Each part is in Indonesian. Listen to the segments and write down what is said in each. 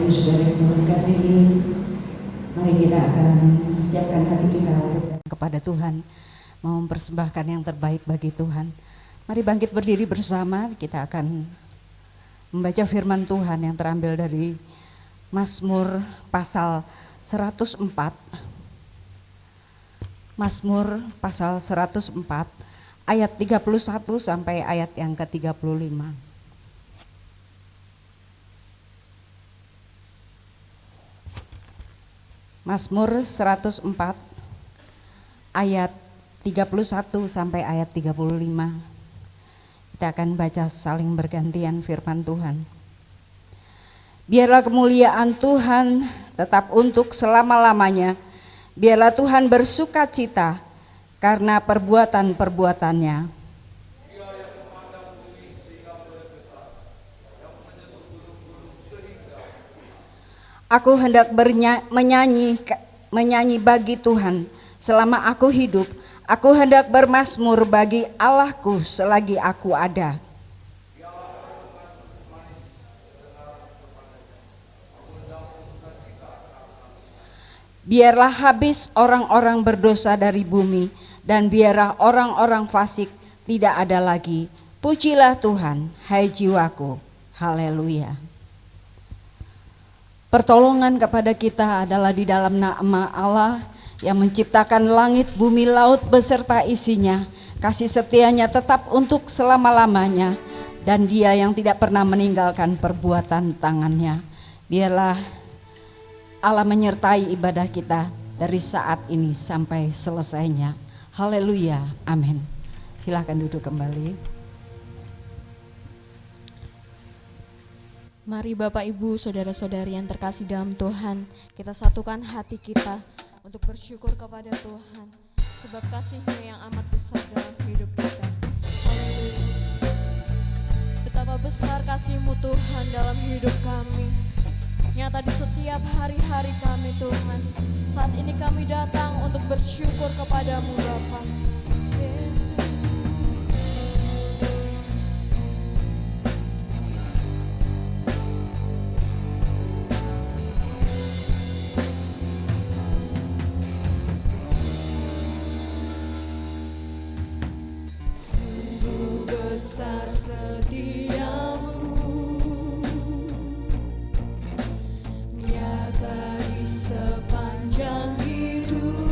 saudara Tuhan kasihi, mari kita akan siapkan hati kita untuk kepada Tuhan, mau mempersembahkan yang terbaik bagi Tuhan. Mari bangkit berdiri bersama, kita akan membaca firman Tuhan yang terambil dari Mazmur pasal 104. Mazmur pasal 104 ayat 31 sampai ayat yang ke-35. Mazmur 104 ayat 31 sampai ayat 35. Kita akan baca saling bergantian firman Tuhan. Biarlah kemuliaan Tuhan tetap untuk selama-lamanya. Biarlah Tuhan bersuka cita karena perbuatan-perbuatannya. Aku hendak menyanyi bagi Tuhan selama aku hidup. Aku hendak bermazmur bagi Allahku selagi aku ada. Biarlah habis orang-orang berdosa dari bumi, dan biarlah orang-orang fasik tidak ada lagi. Pujilah Tuhan, hai jiwaku. Haleluya. Pertolongan kepada kita adalah di dalam nama Allah yang menciptakan langit, bumi, laut beserta isinya. Kasih setianya tetap untuk selama-lamanya, dan Dia yang tidak pernah meninggalkan perbuatan tangannya. Biarlah Allah menyertai ibadah kita dari saat ini sampai selesainya. Haleluya, amin. Silakan duduk kembali. Mari Bapak Ibu, saudara-saudari yang terkasih dalam Tuhan, kita satukan hati kita untuk bersyukur kepada Tuhan, sebab kasih-Nya yang amat besar dalam hidup kita. Haleluya. Betapa besar kasih-Mu Tuhan dalam hidup kami. Nyata di setiap hari-hari kami Tuhan. Saat ini kami datang untuk bersyukur kepadamu Bapa. Yesus. Sungguh besar setiamu, nyata di sepanjang hidupku.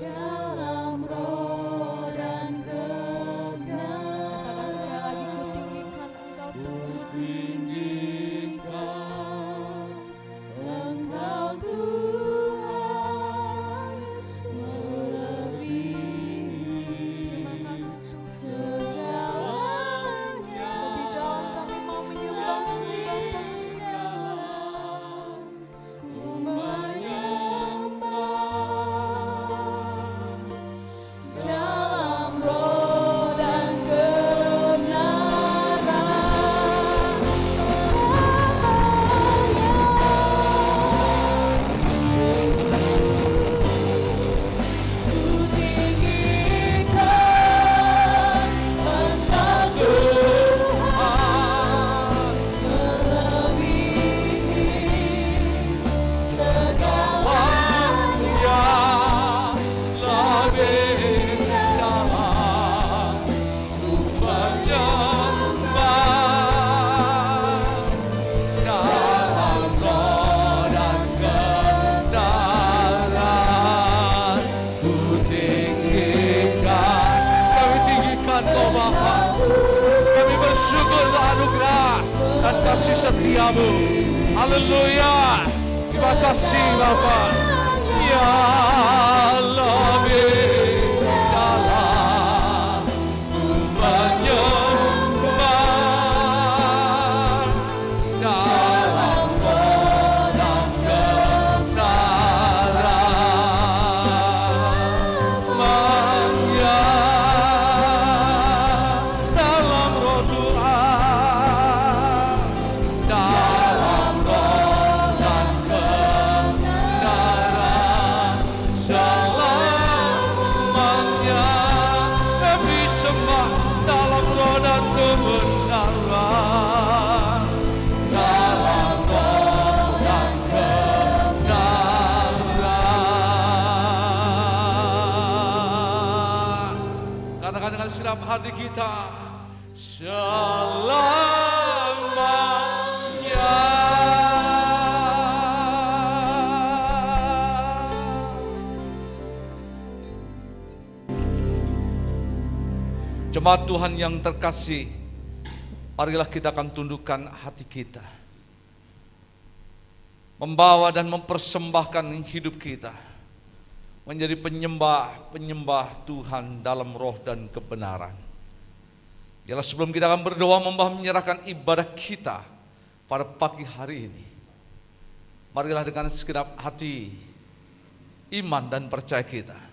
dalam roh dan kebenaran. Katakan sekali lagi, kutinggikan Engkau Tuhan. Engkau Tuhan melebihi Terima kasih Tuhan. segalanya. Lebih dalam kami mau menyembah-Mu Bapa. Ku menyembah dalam roh dan kebenaran selamanya. Ku tinggikan Engkau Tuhan melebihi segalanya. Dalam roh dan kebenaran Ku tinggikan, kami tinggikan Kau Bapa. Kami bersyukur untuk anugerah dan kasih setiamu. Haleluya. Terima kasih Bapa. Ya lebih dalam ku menyembah dalam roh dan kebenaran. Dalam roh Tuhan, dalam roh dan kebenaran selamanya. Kami sembah dalam roh dan kebenaran, dalam roh dan kebenaran. Katakan dengan segenap hati kita, selamanya. Jemaat Tuhan yang terkasih, marilah kita akan tundukkan hati kita, membawa dan mempersembahkan hidup kita menjadi penyembah Tuhan dalam roh dan kebenaran. Ialah sebelum kita akan berdoa menyerahkan ibadah kita pada pagi hari ini, marilah dengan segenap hati, iman dan percaya kita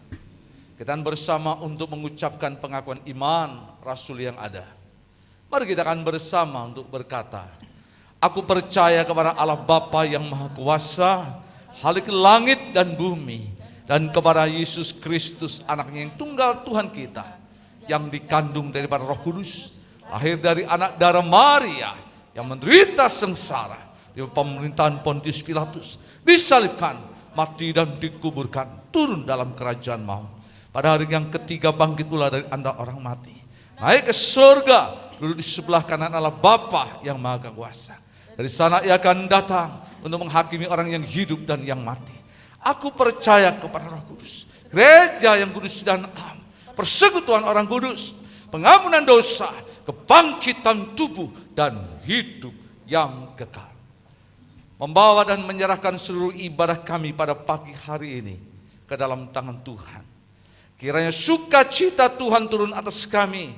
akan bersama untuk mengucapkan pengakuan iman Rasul yang ada. Mari kita akan bersama untuk berkata, aku percaya kepada Allah Bapa yang Maha Kuasa, Khalik langit dan bumi, dan kepada Yesus Kristus anaknya yang tunggal Tuhan kita, yang dikandung daripada Roh Kudus, lahir dari anak darah Maria, yang menderita sengsara di pemerintahan Pontius Pilatus, disalibkan, mati dan dikuburkan, turun dalam kerajaan maut. Pada hari yang ketiga bangkit pula dari antara orang mati, naik ke surga, duduk di sebelah kanan Allah Bapa yang Maha Kuasa. Dari sana ia akan datang untuk menghakimi orang yang hidup dan yang mati. Aku percaya kepada Roh Kudus, gereja yang kudus dan am, persekutuan orang kudus, pengampunan dosa, kebangkitan tubuh dan hidup yang kekal. Membawa dan menyerahkan seluruh ibadah kami pada pagi hari ini ke dalam tangan Tuhan. Kiranya sukacita Tuhan turun atas kami,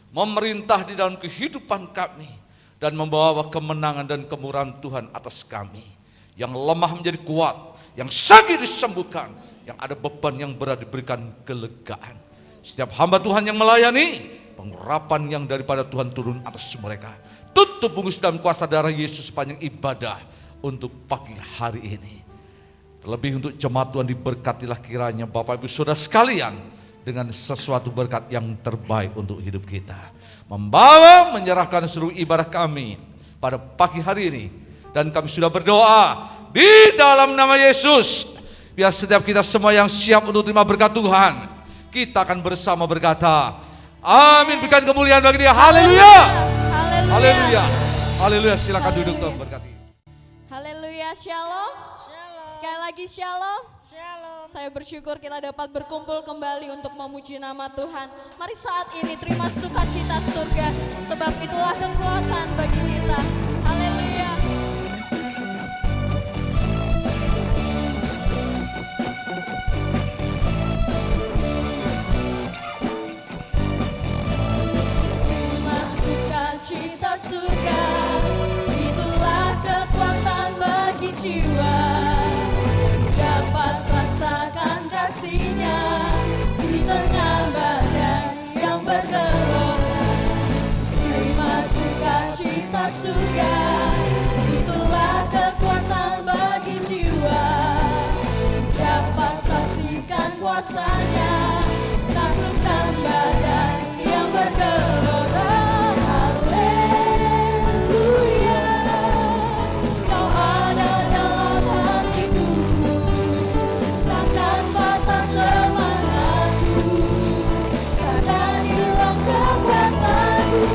memerintah di dalam kehidupan kami, dan membawa kemenangan dan kemurahan Tuhan atas kami. Yang lemah menjadi kuat, yang sakit disembuhkan, yang ada beban yang berat diberikan kelegaan. Setiap hamba Tuhan yang melayani, pengurapan yang daripada Tuhan turun atas mereka. Tutup bungkus dalam kuasa darah Yesus sepanjang ibadah untuk pagi hari ini. Terlebih untuk jemaat Tuhan diberkatilah kiranya Bapak Ibu Saudara sekalian dengan sesuatu berkat yang terbaik untuk hidup kita. Membawa menyerahkan seluruh ibadah kami pada pagi hari ini. Dan kami sudah berdoa di dalam nama Yesus. Biar setiap kita semua yang siap untuk terima berkat Tuhan, kita akan bersama berkata, amin. Berikan kemuliaan bagi Dia. Haleluya. Haleluya. Haleluya. Silakan duduk Tuhan berkati. Haleluya, shalom. Sekali lagi shalom. Saya bersyukur kita dapat berkumpul kembali untuk memuji nama Tuhan. Mari saat ini terima sukacita surga, sebab itulah kekuatan bagi kita. Haleluya. Terima sukacita surga, itulah kekuatan bagi jiwa. Dapat rasakan kasih-Nya di tengah badai yang bergelora. Terima sukacita surga, itulah kekuatan bagi jiwa. Dapat saksikan kuasa-Nya, taklukkan badai yang bergelora. Haleluya, Kau ada dalam hatiku, takkan patah semangatku, takkan hilang kekuatanku.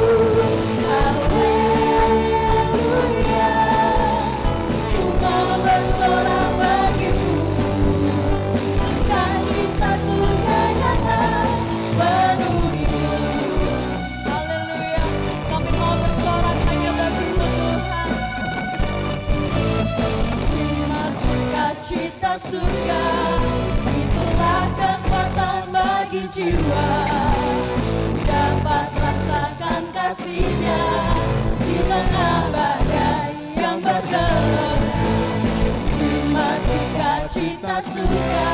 Haleluya, ku mau bersorak bagimu, sukacita surga nyata penuhiku. Haleluya, kami mau bersorak hanya bagimu Tuhan. Terima sukacita surga, itulah kekuatan bagi jiwa. Dapat rasakan kasih-Nya di tengah badai yang bergelora. Terima sukacita surga,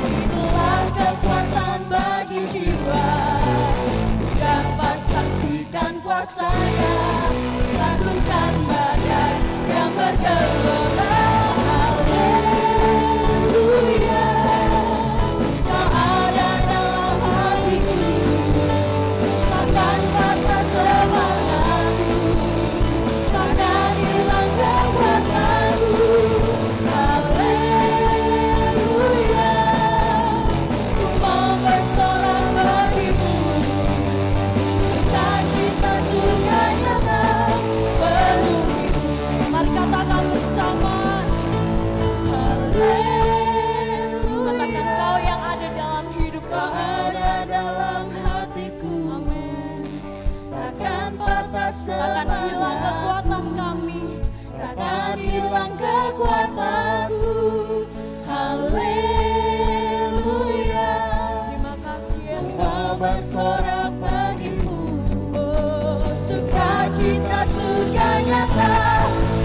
itulah kekuatan bagi jiwa. Dapat saksikan kuasa-Nya, taklukkan badai yang bergelora. Haleluya, Kau ada dalam hatiku, takkan patah semangatku, takkan hilang kekuatanku. Haleluya, ku mau bersorak bagimu, sukacita surga nyata penuhiku. Mari katakan bersama, haleluya. Katakan Kau yang ada dalam hidup kami, ada dalam hatiku. Amin. Takkan patah takkan hilang kekuatan kami, takkan hilang kekuatanku. Haleluya, terima kasih Yesus. Bersorak bagimu, oh sukacita surga nyata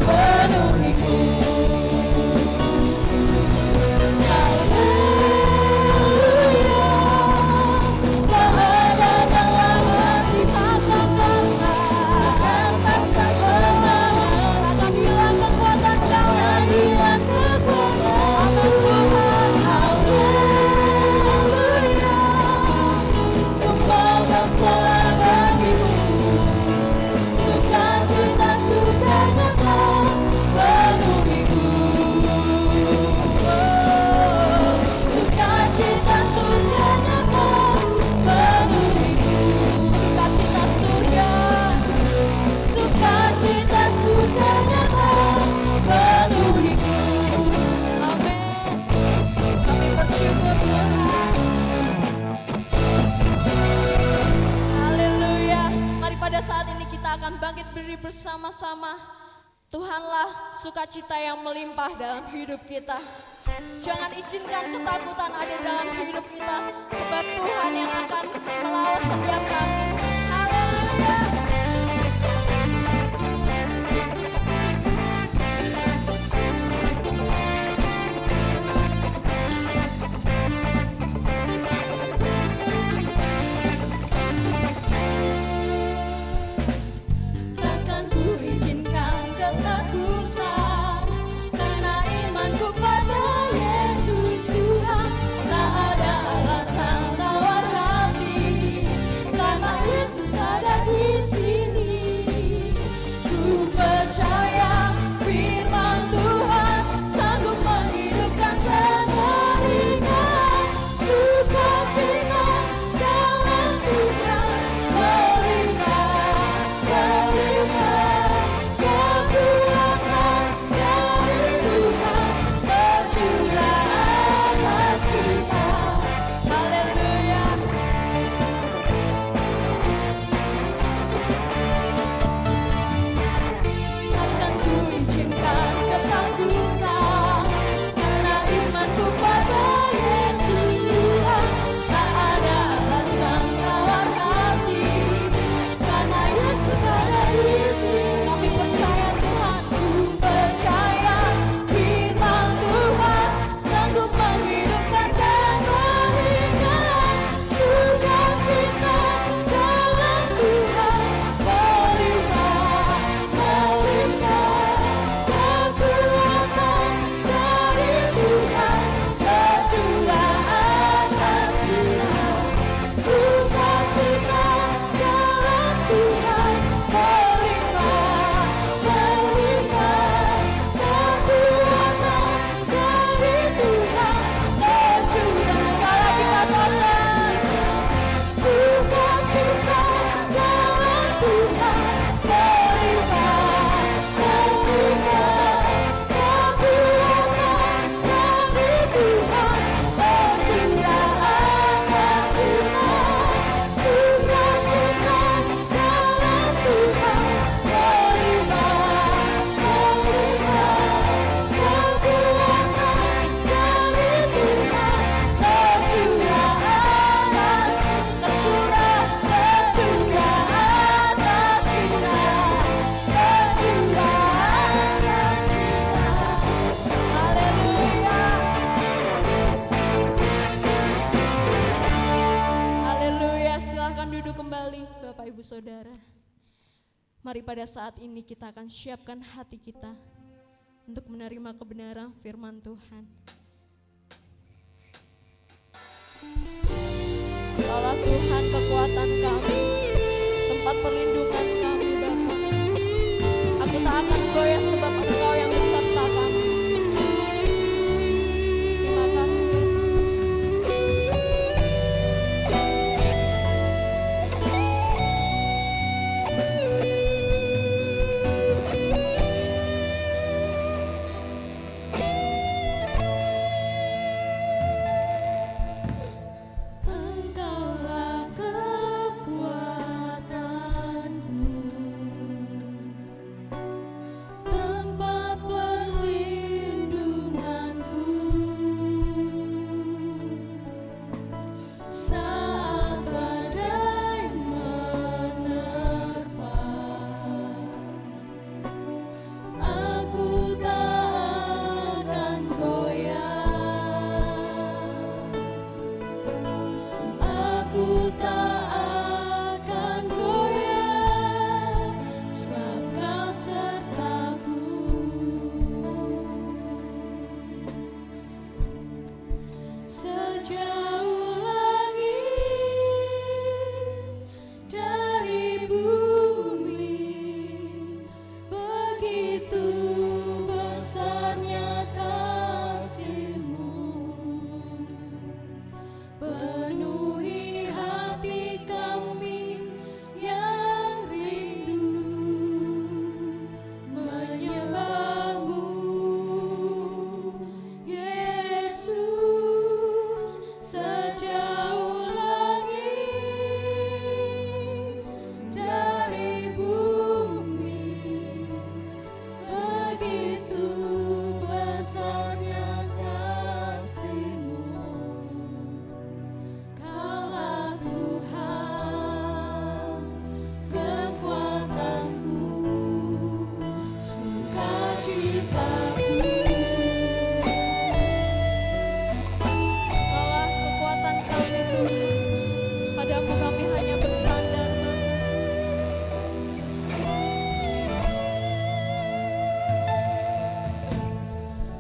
penuhiku. Haleluya, Kau ada dalam hati, takkan patah semangat, takkan hilang kekuatan Kau. Amin Tuhan, haleluya, ku mau bersorak bagimu, sukacita surga nyata penuhiku. Oh, sukacita surga nyata penuhiku. Sukacita surga, sukacita surga nyata penuhiku. Amin. Kami bersyukur Tuhan. Haleluya. Mari pada saat ini kita akan bangkit berdiri bersama-sama. Tuhanlah sukacita yang melimpah dalam hidup kita. Jangan izinkan ketakutan ada dalam hidup kita, sebab Tuhan yang akan melawat setiap kami. Haleluya. Takkan ku izinkan ketakutan, karena imanku pada Yesus Tuhan. kembali Bapak Ibu Saudara. Mari pada saat ini kita akan siapkan hati kita untuk menerima kebenaran firman Tuhan. Allah Tuhan kekuatan kami, tempat perlindungan kami Bapa. Aku tak akan goyah sebab Engkau yang beserta kami. Terima kasih Yesus. Engkaulah kekuatanku, tempat perlindunganku, saat badai menerpa, aku tak akan goyah, aku tak akan goyah, sebab Kau sertaku. Sejauh langit dari bumi, begitu besarnya kasih-Mu. Penuhi hati kami yang rindu menyembah-Mu, Yesus. Sejauh langit dari bumi, begitu besarnya kasih-Mu. Kaulah Tuhan, kekuatanku, sukacitaku. Engkaulah kekuatan kami Tuhan. Padamu kami hanya bersandar Bapa.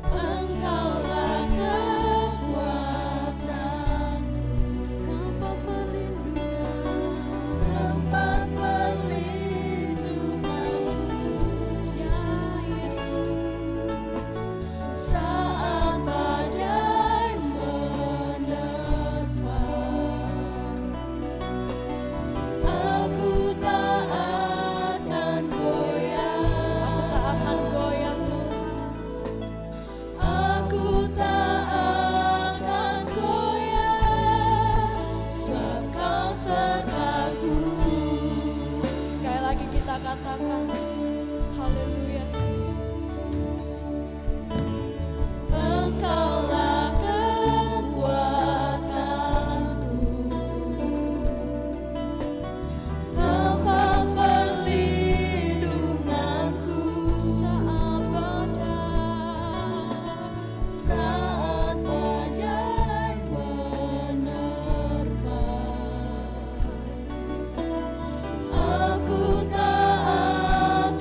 Engkaulah kekuatanku, tempat perlindunganku, ya Yesus. Saat badai menerpa, aku tak akan goyah, Aku tak akan goyah Tuhan. aku tak akan goyah, sebab Kau sertaku. Sekali lagi kita katakan haleluya. Engkaulah kekuatanku, tempat perlindunganku, saat badai menerpa, aku tak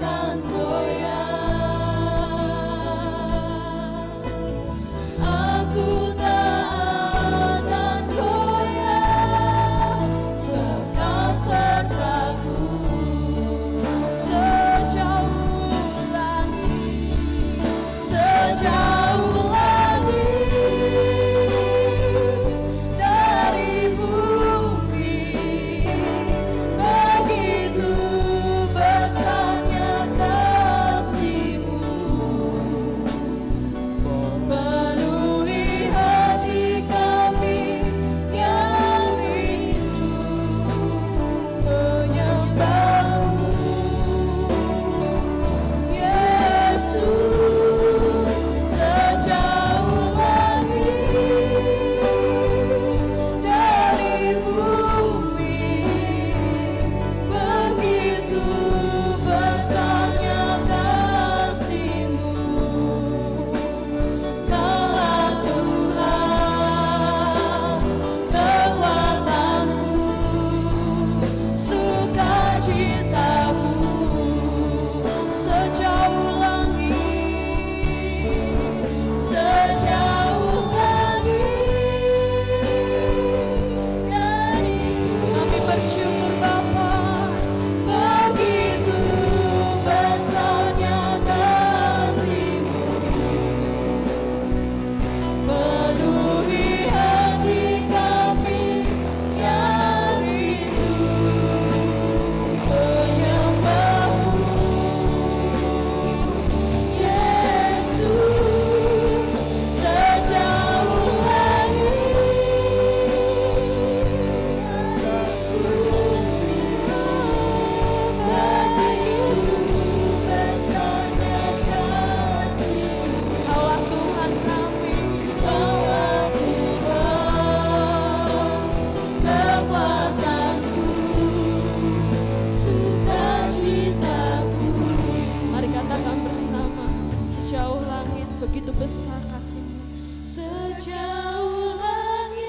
besar kasih-Mu. Sejauh langit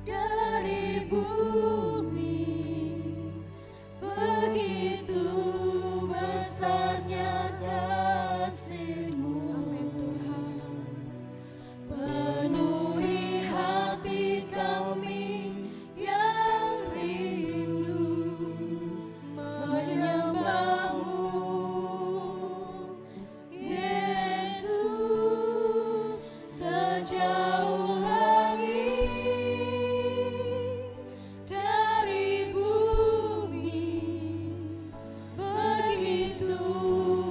dari bumi, begitu besarnya kasih-Mu. Amin Tuhan. Penuhi hati kami yang rindu menyembah-Mu, Yesus. Sejauh langit dari bumi, begitu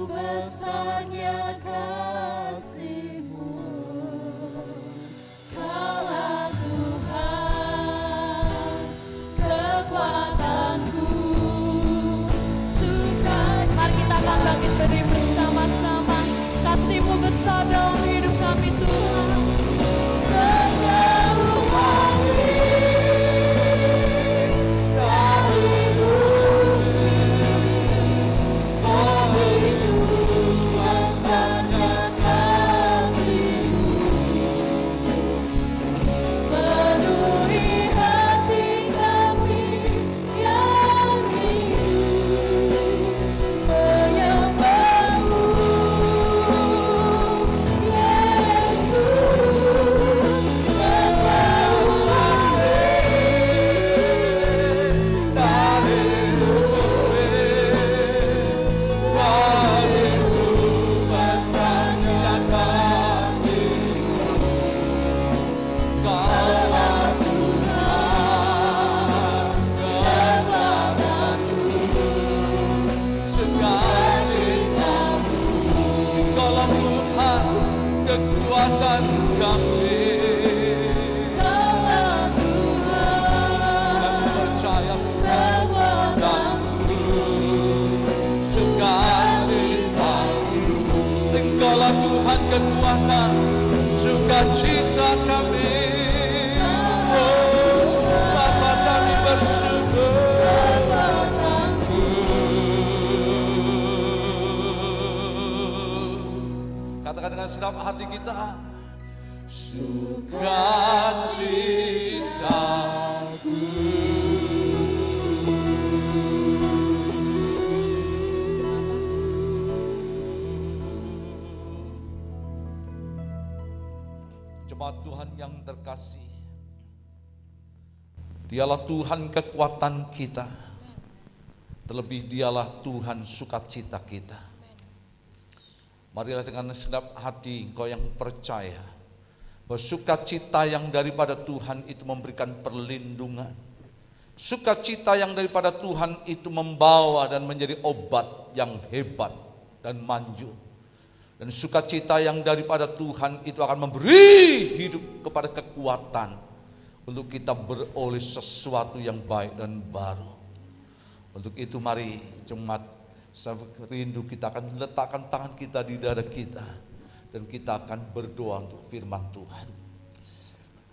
besarnya kasih-Mu. Kaulah Tuhan, kekuatanku, suka. Mari kita akan bangkit berdiri bersama-sama. Kasih-Mu besar dalam hidup kami Tuhan. Sejauh langit dari bumi, begitu besarnya kasih-Mu. Penuhi hati kami yang rindu menyembah-Mu, Yesus. Sejauh langit dari bumi, begitu besarnya kasih-Mu. Kaulah Tuhan, kekuatanku, sukacitaku. Engkaulah Tuhan, kekuatan kami. Kaulah Tuhan, Kami percaya kekuatanku, sukacitaku. Engkaulah Tuhan, kekuatan sukacita kami. Oh, Bapa kami bersyukur. Katakan dengan segenap hati kita, sukacitaku. Jemaat Tuhan yang terkasih, Dialah Tuhan kekuatan kita, terlebih Dialah Tuhan sukacita kita. Marilah dengan segenap hati engkau yang percaya bahwa sukacita yang daripada Tuhan itu memberikan perlindungan. Sukacita yang daripada Tuhan itu membawa dan menjadi obat yang hebat dan manjur. Dan sukacita yang daripada Tuhan itu akan memberi hidup kepada kekuatan untuk kita beroleh sesuatu yang baik dan baru. Untuk itu mari jemaat, rindu kita akan letakkan tangan kita di dada kita dan kita akan berdoa untuk firman Tuhan.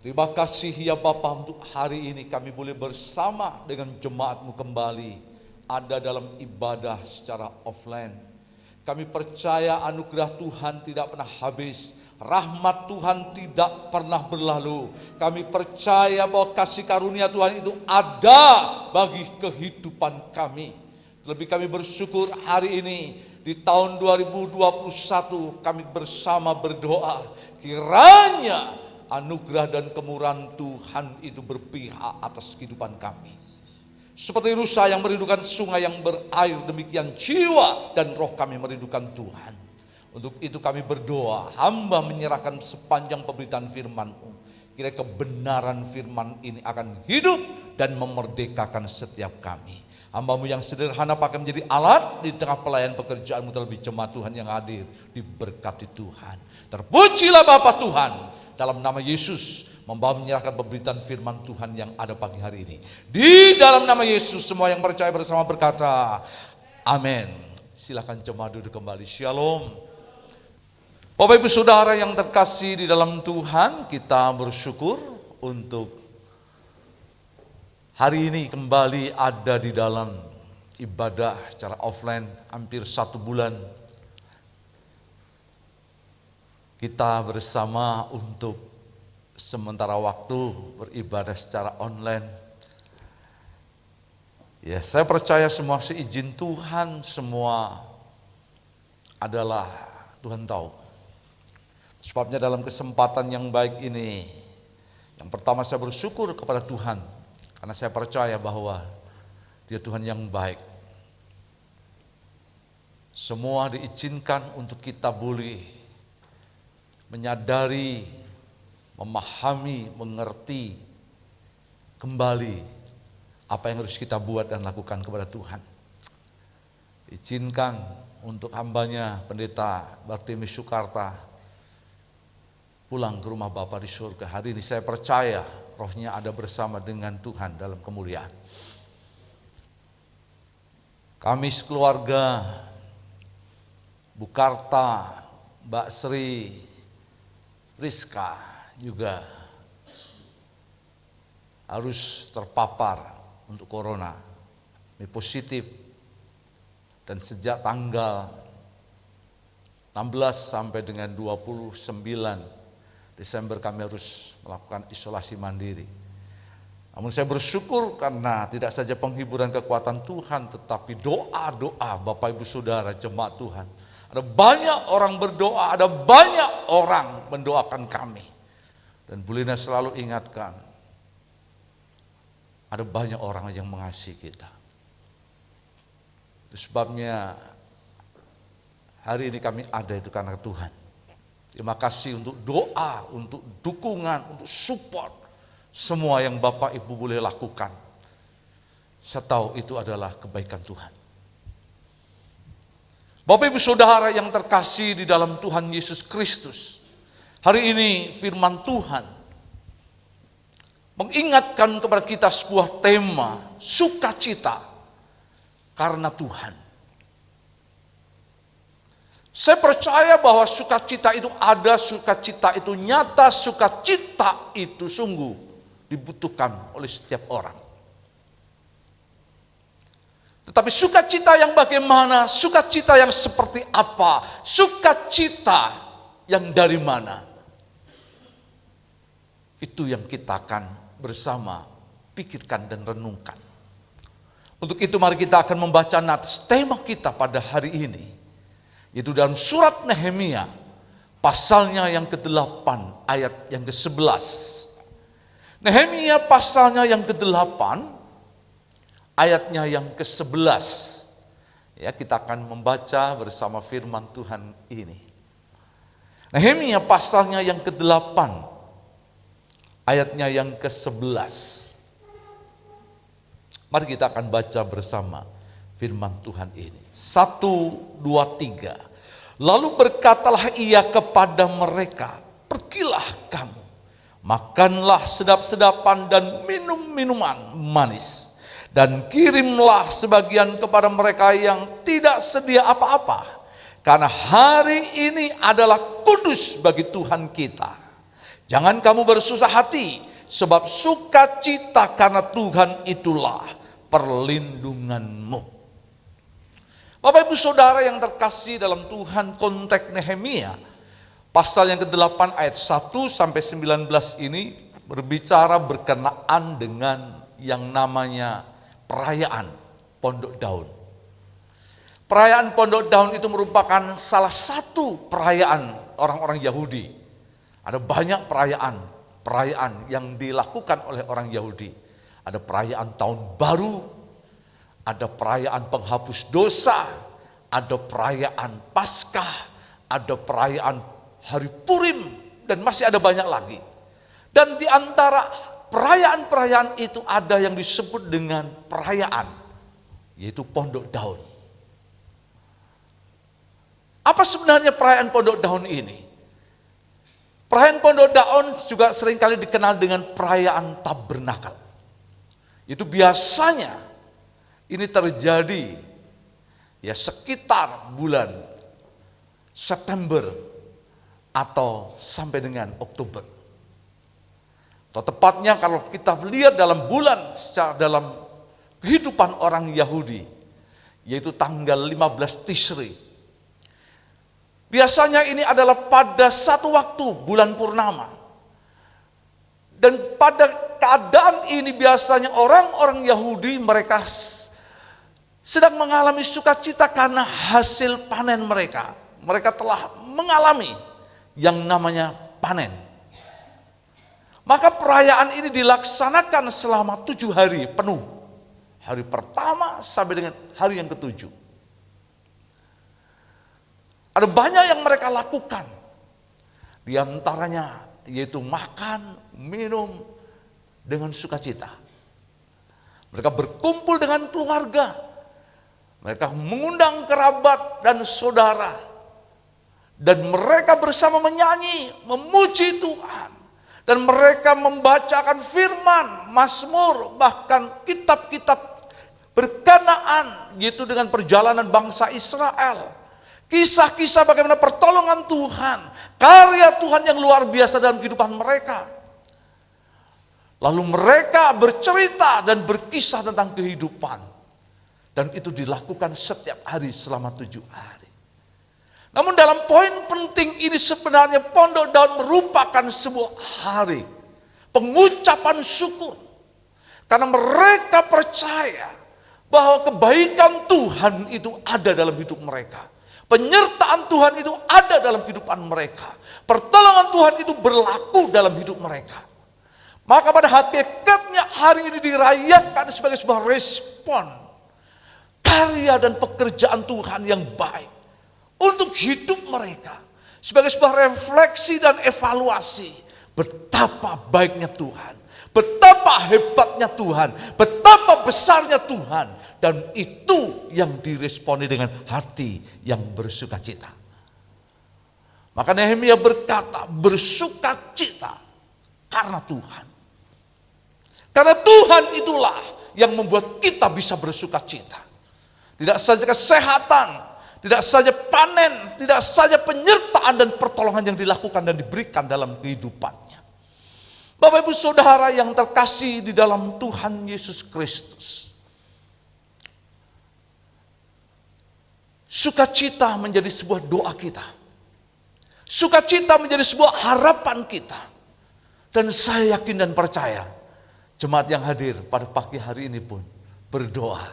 Terima kasih ya Bapa, untuk hari ini kami boleh bersama dengan jemaat-Mu kembali ada dalam ibadah secara offline. Kami percaya anugerah Tuhan tidak pernah habis, rahmat Tuhan tidak pernah berlalu. Kami percaya bahwa kasih karunia Tuhan itu ada bagi kehidupan kami. Terlebih kami bersyukur hari ini di tahun 2021 kami bersama berdoa kiranya anugerah dan kemurahan Tuhan itu berpihak atas kehidupan kami. Seperti rusa yang merindukan sungai yang berair, demikian jiwa dan roh kami merindukan Tuhan. Untuk itu kami berdoa, hamba menyerahkan sepanjang pemberitaan firman-Mu. Kiranya kebenaran firman ini akan hidup dan memerdekakan setiap kami. Hamba-Mu yang sederhana pakai menjadi alat di tengah pelayan pekerjaan-Mu, terlebih jemaat Tuhan yang hadir, diberkati Tuhan. Terpujilah Bapa Tuhan, dalam nama Yesus membawa menyerahkan pemberitaan firman Tuhan yang ada pagi hari ini. Di dalam nama Yesus semua yang percaya bersama berkata amin. Silakan jemaat duduk kembali. Shalom. Bapak Ibu Saudara yang terkasih di dalam Tuhan, kita bersyukur untuk hari ini kembali ada di dalam ibadah secara offline hampir 1 bulan. kita bersama untuk sementara waktu beribadah secara online. Ya, saya percaya semua seizin Tuhan, semua adalah Tuhan tahu. Sebabnya dalam kesempatan yang baik ini, yang pertama saya bersyukur kepada Tuhan, karena saya percaya bahwa Dia Tuhan yang baik. Semua diizinkan untuk kita boleh menyadari, memahami, mengerti kembali apa yang harus kita buat dan lakukan kepada Tuhan. Izinkan untuk hambanya Pendeta Bartimi Soekarta pulang ke rumah Bapa di surga. Hari ini saya percaya rohnya ada bersama dengan Tuhan dalam kemuliaan. Kami sekeluarga, Bu Karta, Mbak Sri, Rizka juga harus terpapar untuk corona. Ini positif. Dan sejak tanggal 16 sampai dengan 29 Desember kami harus melakukan isolasi mandiri. Namun saya bersyukur karena tidak saja penghiburan kekuatan Tuhan, tetapi doa-doa Bapak Ibu Saudara jemaat Tuhan. Ada banyak orang berdoa, ada banyak orang mendoakan kami. Dan Bu Lina selalu ingatkan, ada banyak orang yang mengasihi kita. Itu sebabnya hari ini kami ada itu karena Tuhan. Terima kasih untuk doa, untuk dukungan, untuk support. Semua yang Bapak Ibu boleh lakukan. Saya tahu itu adalah kebaikan Tuhan. Bapak Ibu Saudara yang terkasih di dalam Tuhan Yesus Kristus, hari ini firman Tuhan mengingatkan kepada kita sebuah tema, sukacita karena Tuhan. Saya percaya bahwa sukacita itu ada, sukacita itu nyata, sukacita itu sungguh dibutuhkan oleh setiap orang. Tetapi sukacita yang bagaimana, sukacita yang seperti apa, sukacita yang dari mana, itu yang kita akan bersama pikirkan dan renungkan. Untuk itu mari kita akan membaca nats tema kita pada hari ini, yaitu dalam surat Nehemia, pasalnya yang ke-8, ayat yang ke-11. Nehemia pasalnya yang ke-8, ayatnya yang ke-11. Ya, kita akan membaca bersama firman Tuhan ini. Nehemia pasalnya yang ke-8, ayatnya yang ke-11. Mari kita akan baca bersama firman Tuhan ini. 1, 2, 3. Lalu berkatalah ia kepada mereka, pergilah kamu, makanlah sedap-sedapan dan minum minuman manis, dan kirimlah sebagian kepada mereka yang tidak sedia apa-apa, karena hari ini adalah kudus bagi Tuhan kita. Jangan kamu bersusah hati, sebab sukacita karena Tuhan itulah perlindunganmu. Bapak Ibu Saudara yang terkasih dalam Tuhan, konteks Nehemia pasal yang ke-8 ayat 1 sampai 19 ini berbicara berkenaan dengan yang namanya perayaan Pondok Daun. Perayaan Pondok Daun itu merupakan salah satu perayaan orang-orang Yahudi. Ada banyak perayaan yang dilakukan oleh orang Yahudi. Ada perayaan Tahun Baru, ada perayaan penghapus dosa, ada perayaan Paskah, ada perayaan Hari Purim, dan masih ada banyak lagi. Dan di antara perayaan-perayaan itu ada yang disebut dengan perayaan, yaitu Pondok Daun. Apa sebenarnya perayaan Pondok Daun ini? Perayaan Pondok Daun juga seringkali dikenal dengan perayaan Tabernakel. Itu biasanya ini terjadi ya sekitar bulan September atau sampai dengan Oktober. Atau tepatnya kalau kita lihat dalam bulan secara dalam kehidupan orang Yahudi, yaitu tanggal 15 Tishri. Biasanya ini adalah pada satu waktu bulan purnama. Dan pada keadaan ini biasanya orang-orang Yahudi mereka sedang mengalami sukacita karena hasil panen mereka. Mereka telah mengalami yang namanya panen. Maka perayaan ini dilaksanakan selama 7 hari penuh. Hari pertama sampai dengan hari yang ke-7. Ada banyak yang mereka lakukan. Di antaranya yaitu makan, minum dengan sukacita. Mereka berkumpul dengan keluarga. Mereka mengundang kerabat dan saudara. Dan mereka bersama menyanyi, memuji Tuhan. Dan mereka membacakan firman, mazmur, bahkan kitab-kitab berkenaan yaitu dengan perjalanan bangsa Israel. Kisah-kisah bagaimana pertolongan Tuhan, karya Tuhan yang luar biasa dalam kehidupan mereka. Lalu mereka bercerita dan berkisah tentang kehidupan. Dan itu dilakukan setiap hari selama 7 hari. Namun dalam poin penting ini sebenarnya Pondok Daun merupakan sebuah hari pengucapan syukur. Karena mereka percaya bahwa kebaikan Tuhan itu ada dalam hidup mereka. Penyertaan Tuhan itu ada dalam kehidupan mereka. Pertolongan Tuhan itu berlaku dalam hidup mereka. Maka pada hakikatnya hari ini dirayakan sebagai sebuah respon karya dan pekerjaan Tuhan yang baik untuk hidup mereka. Sebagai sebuah refleksi dan evaluasi betapa baiknya Tuhan, betapa hebatnya Tuhan, betapa besarnya Tuhan. Dan itu yang diresponi dengan hati yang bersukacita. Maka Nehemia berkata, bersukacita karena Tuhan. Karena Tuhan itulah yang membuat kita bisa bersukacita. Tidak saja kesehatan, tidak saja panen, tidak saja penyertaan dan pertolongan yang dilakukan dan diberikan dalam kehidupannya. Bapak Ibu Saudara yang terkasih di dalam Tuhan Yesus Kristus. Sukacita menjadi sebuah doa kita. Sukacita menjadi sebuah harapan kita. Dan saya yakin dan percaya, jemaat yang hadir pada pagi hari ini pun berdoa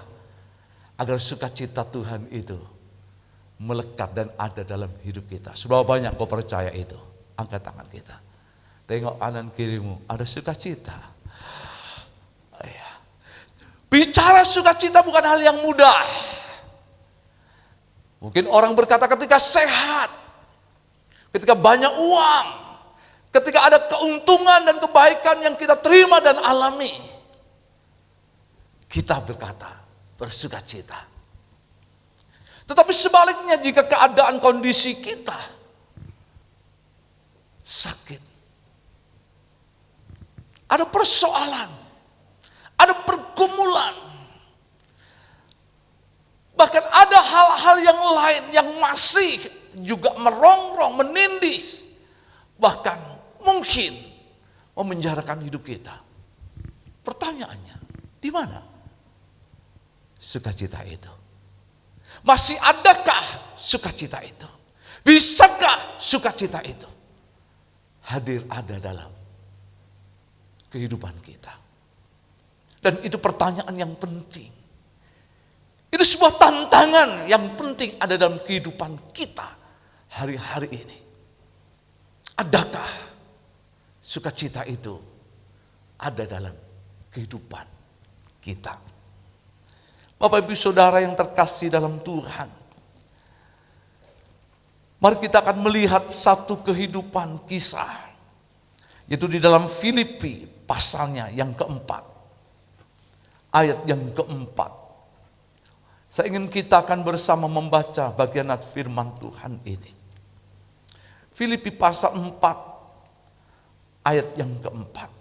agar sukacita Tuhan itu melekat dan ada dalam hidup kita. Seberapa banyak kau percaya itu? Angkat tangan kita. Tengok kanan kirimu, ada sukacita. Bicara sukacita bukan hal yang mudah. Mungkin orang berkata ketika sehat, ketika banyak uang, ketika ada keuntungan dan kebaikan yang kita terima dan alami, kita berkata bersukacita. Tetapi sebaliknya jika keadaan kondisi kita sakit, ada persoalan, ada pergumulan, bahkan ada hal-hal yang lain yang masih juga merongrong, menindis, bahkan mungkin memenjarakan hidup kita. Pertanyaannya, di mana sukacita itu? Masih adakah sukacita itu? Bisakah sukacita itu hadir ada dalam kehidupan kita? Dan itu pertanyaan yang penting. Itu sebuah tantangan yang penting ada dalam kehidupan kita hari-hari ini. Adakah sukacita itu ada dalam kehidupan kita? Bapak Ibu Saudara yang terkasih dalam Tuhan, mari kita akan melihat satu kehidupan kisah, yaitu di dalam Filipi pasalnya yang keempat, ayat yang keempat. Saya ingin kita akan bersama membaca bagian firman Tuhan ini. Filipi pasal 4 ayat yang keempat.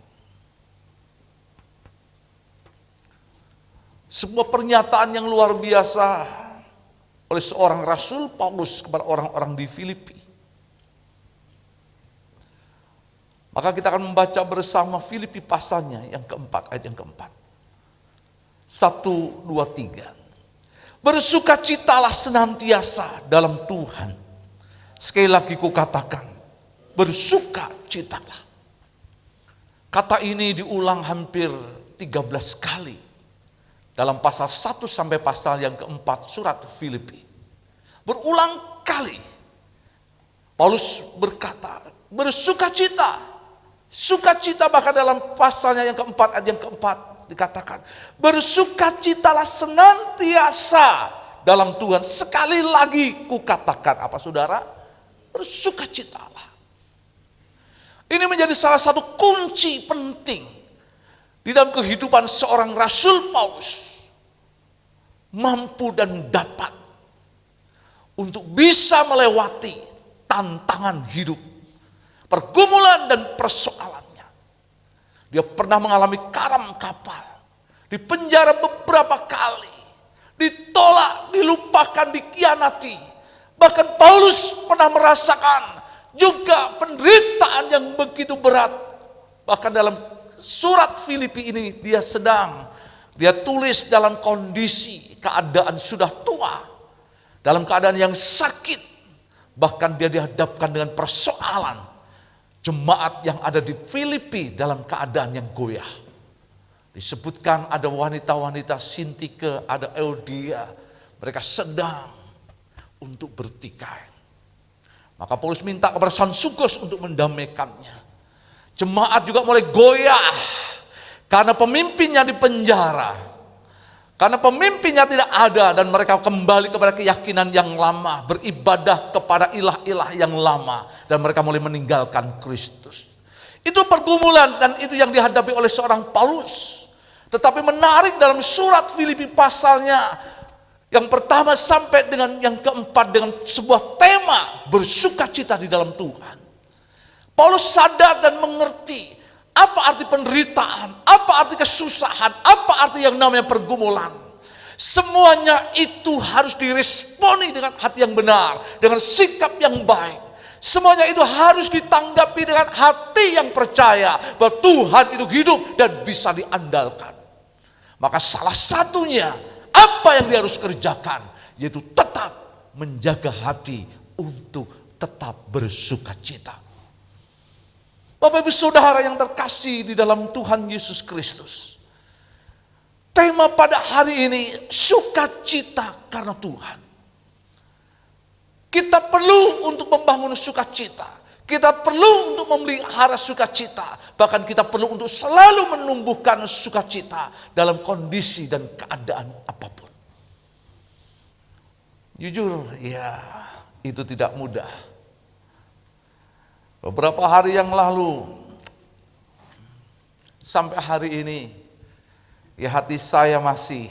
Sebuah pernyataan yang luar biasa oleh seorang Rasul Paulus kepada orang-orang di Filipi. Maka kita akan membaca bersama Filipi pasalnya yang keempat, ayat yang keempat. 1, 2, 3. Bersukacitalah senantiasa dalam Tuhan. Sekali lagi kukatakan, bersukacitalah. Kata ini diulang hampir 13 kali dalam pasal 1 sampai pasal yang keempat surat Filipi. Berulang kali Paulus berkata, bersukacita. Sukacita, bahkan dalam pasalnya yang keempat, ayat yang keempat dikatakan, bersukacitalah senantiasa dalam Tuhan. Sekali lagi kukatakan, apa saudara? Bersukacitalah. Ini menjadi salah satu kunci penting di dalam kehidupan seorang Rasul Paulus, mampu dan dapat untuk bisa melewati tantangan hidup, pergumulan dan persoalannya. Dia pernah mengalami karam kapal, dipenjara beberapa kali, ditolak, dilupakan, dikhianati. Bahkan Paulus pernah merasakan juga penderitaan yang begitu berat. Bahkan dalam surat Filipi ini dia tulis dalam kondisi keadaan sudah tua, dalam keadaan yang sakit. Bahkan dia dihadapkan dengan persoalan jemaat yang ada di Filipi dalam keadaan yang goyah. Disebutkan ada wanita-wanita Sintike, ada Euodia, mereka sedang untuk bertikai. Maka Paulus minta kepada Sansukus untuk mendamaikannya. Jemaat juga mulai goyah karena pemimpinnya di penjara. Karena pemimpinnya tidak ada dan mereka kembali kepada keyakinan yang lama, beribadah kepada ilah-ilah yang lama, dan mereka mulai meninggalkan Kristus. Itu pergumulan dan itu yang dihadapi oleh seorang Paulus. Tetapi menarik dalam surat Filipi pasalnya yang pertama sampai dengan yang keempat dengan sebuah tema bersukacita di dalam Tuhan. Paulus sadar dan mengerti apa arti penderitaan, apa arti kesusahan, apa arti yang namanya pergumulan. Semuanya itu harus diresponi dengan hati yang benar, dengan sikap yang baik. Semuanya itu harus ditanggapi dengan hati yang percaya bahwa Tuhan itu hidup dan bisa diandalkan. Maka salah satunya apa yang dia harus kerjakan, yaitu tetap menjaga hati untuk tetap bersukacita. Bapak Ibu Saudara yang terkasih di dalam Tuhan Yesus Kristus, tema pada hari ini sukacita karena Tuhan. Kita perlu untuk membangun sukacita. Kita perlu untuk memelihara sukacita. Bahkan kita perlu untuk selalu menumbuhkan sukacita dalam kondisi dan keadaan apapun. Jujur, ya itu tidak mudah. Beberapa hari yang lalu, sampai hari ini, ya hati saya masih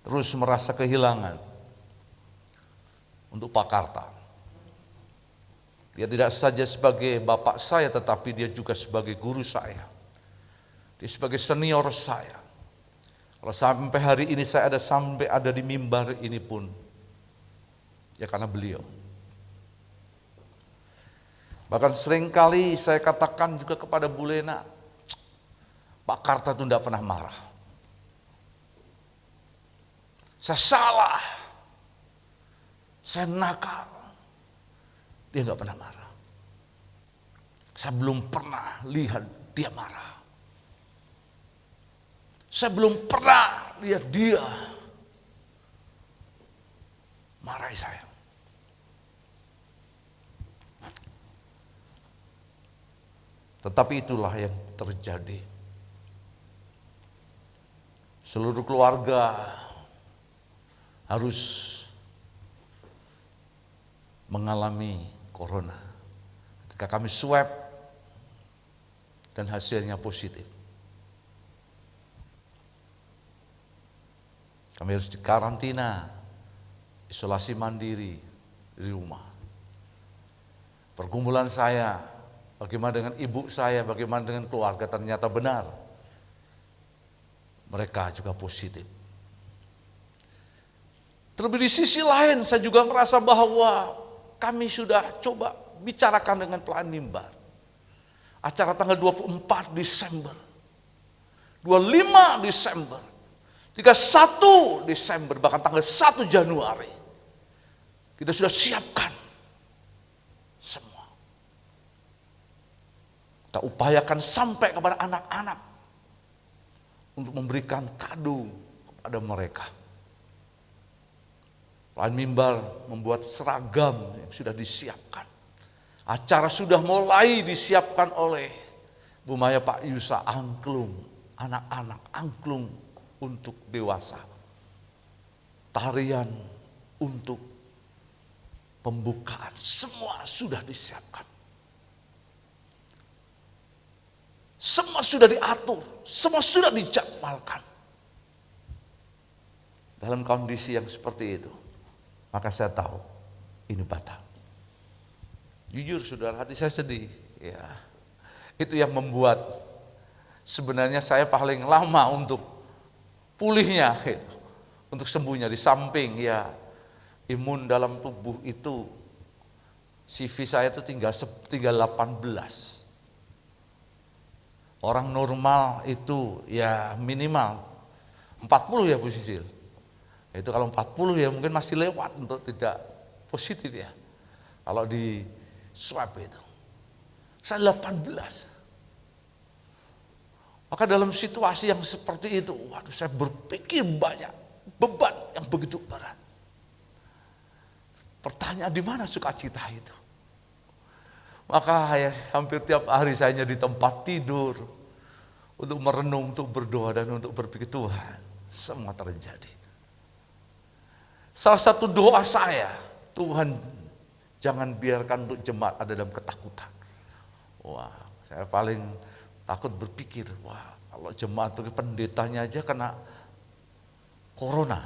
terus merasa kehilangan untuk Pak Karta. Dia tidak saja sebagai bapak saya, tetapi dia juga sebagai guru saya. Dia sebagai senior saya. Kalau sampai hari ini saya sampai ada di mimbar ini pun, ya karena beliau. Bahkan seringkali saya katakan juga kepada Bu Lena, Pak Karta itu tidak pernah marah. Saya salah, saya nakal. Dia nggak pernah marah. Saya belum pernah lihat dia marah. Saya belum pernah lihat dia marahi saya. Tetapi itulah yang terjadi. Seluruh keluarga harus mengalami corona. Ketika kami swab dan hasilnya positif, kami harus dikarantina, isolasi mandiri di rumah. Pergumulan saya, bagaimana dengan ibu saya, bagaimana dengan keluarga, ternyata benar. Mereka juga positif. Terlebih di sisi lain, saya juga merasa bahwa kami sudah coba bicarakan dengan pelayan mimbar. Acara tanggal 24 Desember, 25 Desember, 31 Desember, bahkan tanggal 1 Januari. Kita sudah siapkan Kita upayakan sampai kepada anak-anak untuk memberikan kado kepada mereka. Pelayan mimbar membuat seragam yang sudah disiapkan. Acara sudah mulai disiapkan oleh Bu Maya, Pak Yusa, angklung anak-anak, angklung untuk dewasa. Tarian untuk pembukaan, semua sudah disiapkan. Semua sudah diatur, semua sudah dijadwalkan. Dalam kondisi yang seperti itu, maka saya tahu ini batal. Jujur saudara, hati saya sedih. Ya, itu yang membuat sebenarnya saya paling lama untuk pulihnya, untuk sembuhnya. Di samping ya imun dalam tubuh itu, CV saya itu tinggal 18. Orang normal itu ya minimal 40 ya Bu Sisil. Itu kalau 40 ya mungkin masih lewat untuk tidak positif ya. Kalau di swab itu. Saya 18. Maka dalam situasi yang seperti itu, waduh, saya berpikir banyak beban yang begitu berat. Pertanyaan, di mana sukacita itu? Maka ya, hampir tiap hari saya di tempat tidur untuk merenung, untuk berdoa dan untuk berpikir, Tuhan, semua terjadi. Salah satu doa saya, Tuhan jangan biarkan untuk jemaat ada dalam ketakutan. Wah, saya paling takut berpikir, wah kalau jemaat bagi pendetanya aja kena corona.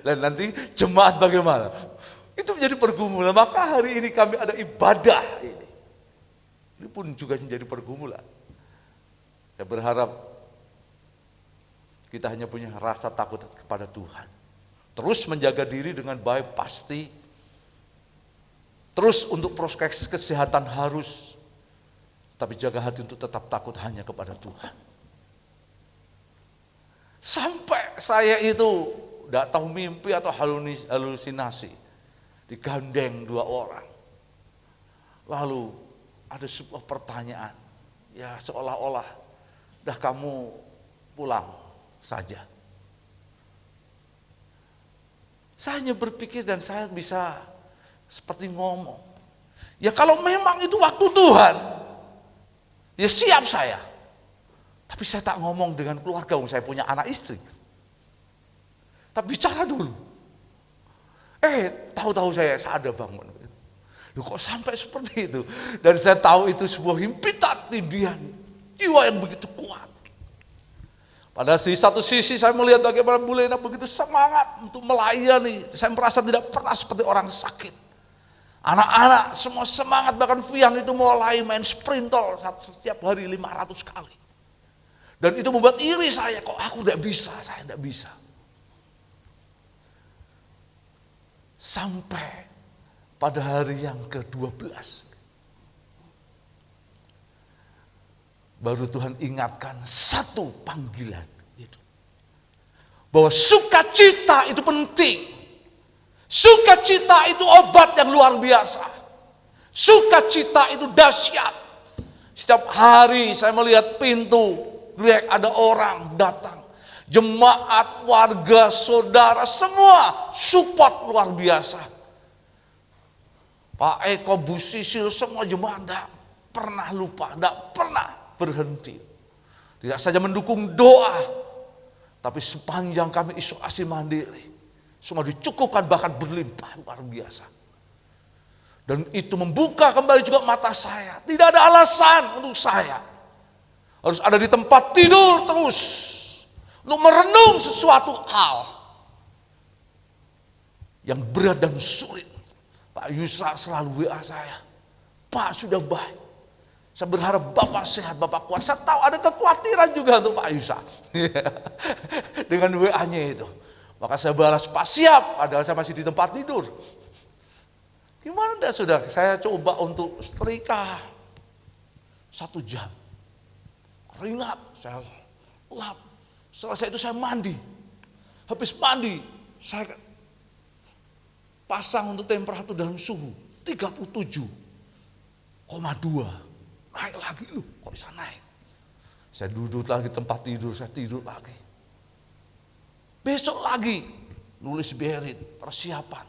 Dan nanti jemaat bagaimana? Itu menjadi pergumulan. Maka hari ini kami ada ibadah ini. Ini pun juga menjadi pergumulan. Saya berharap kita hanya punya rasa takut kepada Tuhan. Terus menjaga diri dengan baik pasti. Terus untuk proses kesehatan harus. Tapi jaga hati untuk tetap takut hanya kepada Tuhan. Sampai saya itu tidak tahu mimpi atau halusinasi. Digandeng 2 orang. Lalu ada sebuah pertanyaan. Ya seolah-olah dah kamu pulang saja. Saya hanya berpikir dan saya bisa seperti ngomong. Ya kalau memang itu waktu Tuhan, ya siap saya. Tapi saya tak ngomong dengan keluarga, saya punya anak istri. Tapi bicara dulu. Tahu-tahu saya sadar bangun. Loh, kok sampai seperti itu? Dan saya tahu itu sebuah himpitan, tindihan, jiwa yang begitu kuat. Pada satu sisi saya melihat bagaimana Bu Lena begitu semangat untuk melayani. Saya merasa tidak pernah seperti orang sakit. Anak-anak semua semangat, bahkan Vian itu mulai main sprinter setiap hari 500 kali. Dan itu membuat iri saya, kok aku tidak bisa, saya tidak bisa. Sampai pada hari yang ke-12 baru Tuhan ingatkan satu panggilan itu, bahwa sukacita itu penting, sukacita itu obat yang luar biasa, sukacita itu dahsyat. Setiap hari saya melihat pintu gereja ada orang datang. Jemaat, warga, saudara, semua support luar biasa. Pak Eko, Bu Sisil, semua jemaat tidak pernah lupa, tidak pernah berhenti. Tidak saja mendukung doa, tapi sepanjang kami isolasi mandiri, semua dicukupkan bahkan berlimpah luar biasa. Dan itu membuka kembali juga mata saya. Tidak ada alasan untuk saya harus ada di tempat tidur terus. Untuk merenung sesuatu hal yang berat dan sulit. Pak Yusa selalu WA saya, Pak sudah baik. Saya berharap Bapak sehat, Bapak kuat. Saya tahu ada kekhawatiran juga untuk Pak Yusa. Dengan WA-nya itu. Maka saya balas, Pak siap, padahal saya masih di tempat tidur. Gimana dah sudah, saya coba untuk setrika 1 jam. Keringat, saya lap. Setelah itu saya mandi. Habis mandi, saya pasang untuk temperatur dalam suhu 37,2. naik lagi lu, kok bisa naik? Saya duduk lagi tempat tidur, saya tidur lagi. Besok lagi, nulis berit, persiapan.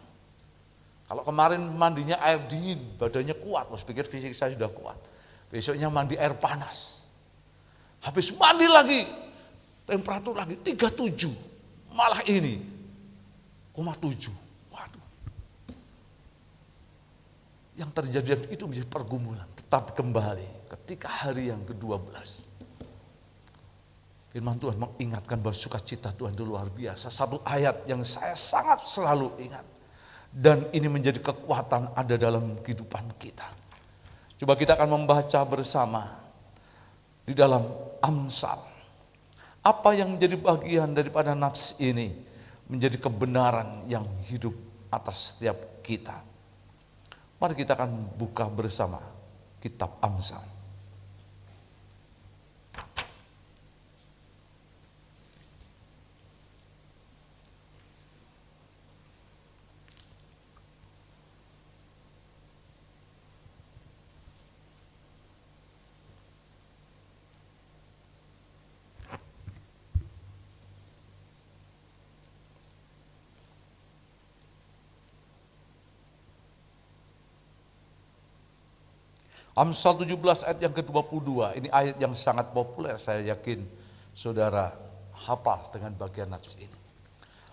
Kalau kemarin mandinya air dingin, badannya kuat, mas pikir fisik saya sudah kuat. Besoknya mandi air panas. Habis mandi lagi, temperatur lagi 37, malah ini, 0,7. Waduh. Yang terjadi itu menjadi pergumulan, tetap kembali ketika hari yang ke-12. Firman Tuhan mengingatkan bahwa sukacita Tuhan itu luar biasa. Satu ayat yang saya sangat selalu ingat. Dan ini menjadi kekuatan ada dalam kehidupan kita. Coba kita akan membaca bersama di dalam Amsal. Apa yang menjadi bagian daripada nats ini menjadi kebenaran yang hidup atas setiap kita. Mari kita akan buka bersama kitab Amsal. Amsal 17 ayat yang ke-22, ini ayat yang sangat populer, saya yakin saudara hafal dengan bagian nats ini.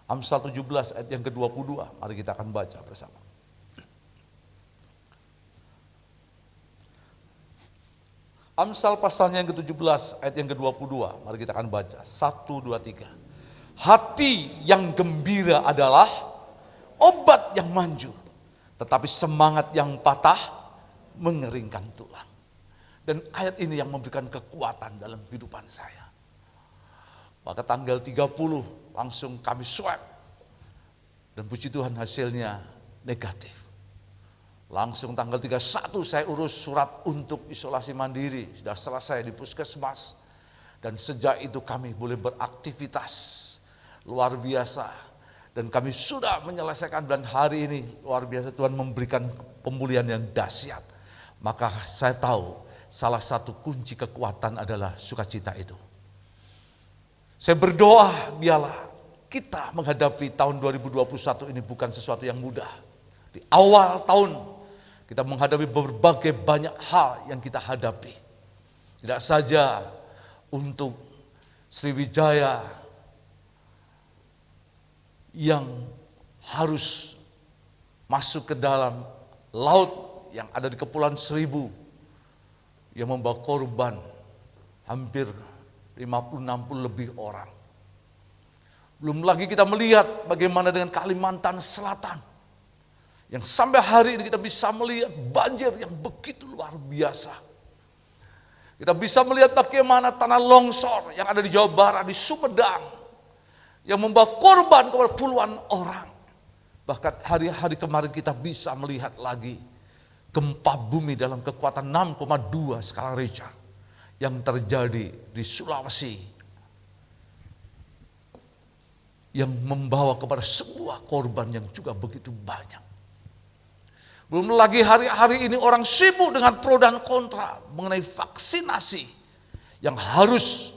Amsal 17 ayat yang ke-22, mari kita akan baca bersama. Amsal pasalnya yang ke-17 ayat yang ke-22, mari kita akan baca. 1, 2, 3. Hati yang gembira adalah obat yang manjur, tetapi semangat yang patah mengeringkan tulang. Dan ayat ini yang memberikan kekuatan dalam kehidupan saya. Maka tanggal 30 langsung kami swab. Dan puji Tuhan hasilnya negatif. Langsung tanggal 31 saya urus surat untuk isolasi mandiri. Sudah selesai di puskesmas. Dan sejak itu kami boleh beraktivitas luar biasa. Dan kami sudah menyelesaikan, dan hari ini luar biasa Tuhan memberikan pemulihan yang dahsyat. Maka saya tahu salah satu kunci kekuatan adalah sukacita itu. Saya berdoa biarlah kita menghadapi tahun 2021 ini bukan sesuatu yang mudah. Di awal tahun kita menghadapi berbagai banyak hal yang kita hadapi. Tidak saja untuk Sriwijaya yang harus masuk ke dalam laut yang ada di Kepulauan Seribu yang membawa korban hampir 50-60 lebih orang. Belum lagi kita melihat bagaimana dengan Kalimantan Selatan yang sampai hari ini kita bisa melihat banjir yang begitu luar biasa. Kita bisa melihat bagaimana tanah longsor yang ada di Jawa Barat, di Sumedang, yang membawa korban kepada puluhan orang. Bahkan hari-hari kemarin kita bisa melihat lagi gempa bumi dalam kekuatan 6,2 skala Richter yang terjadi di Sulawesi, yang membawa kepada sebuah korban yang juga begitu banyak. Belum lagi hari-hari ini orang sibuk dengan pro dan kontra mengenai vaksinasi yang harus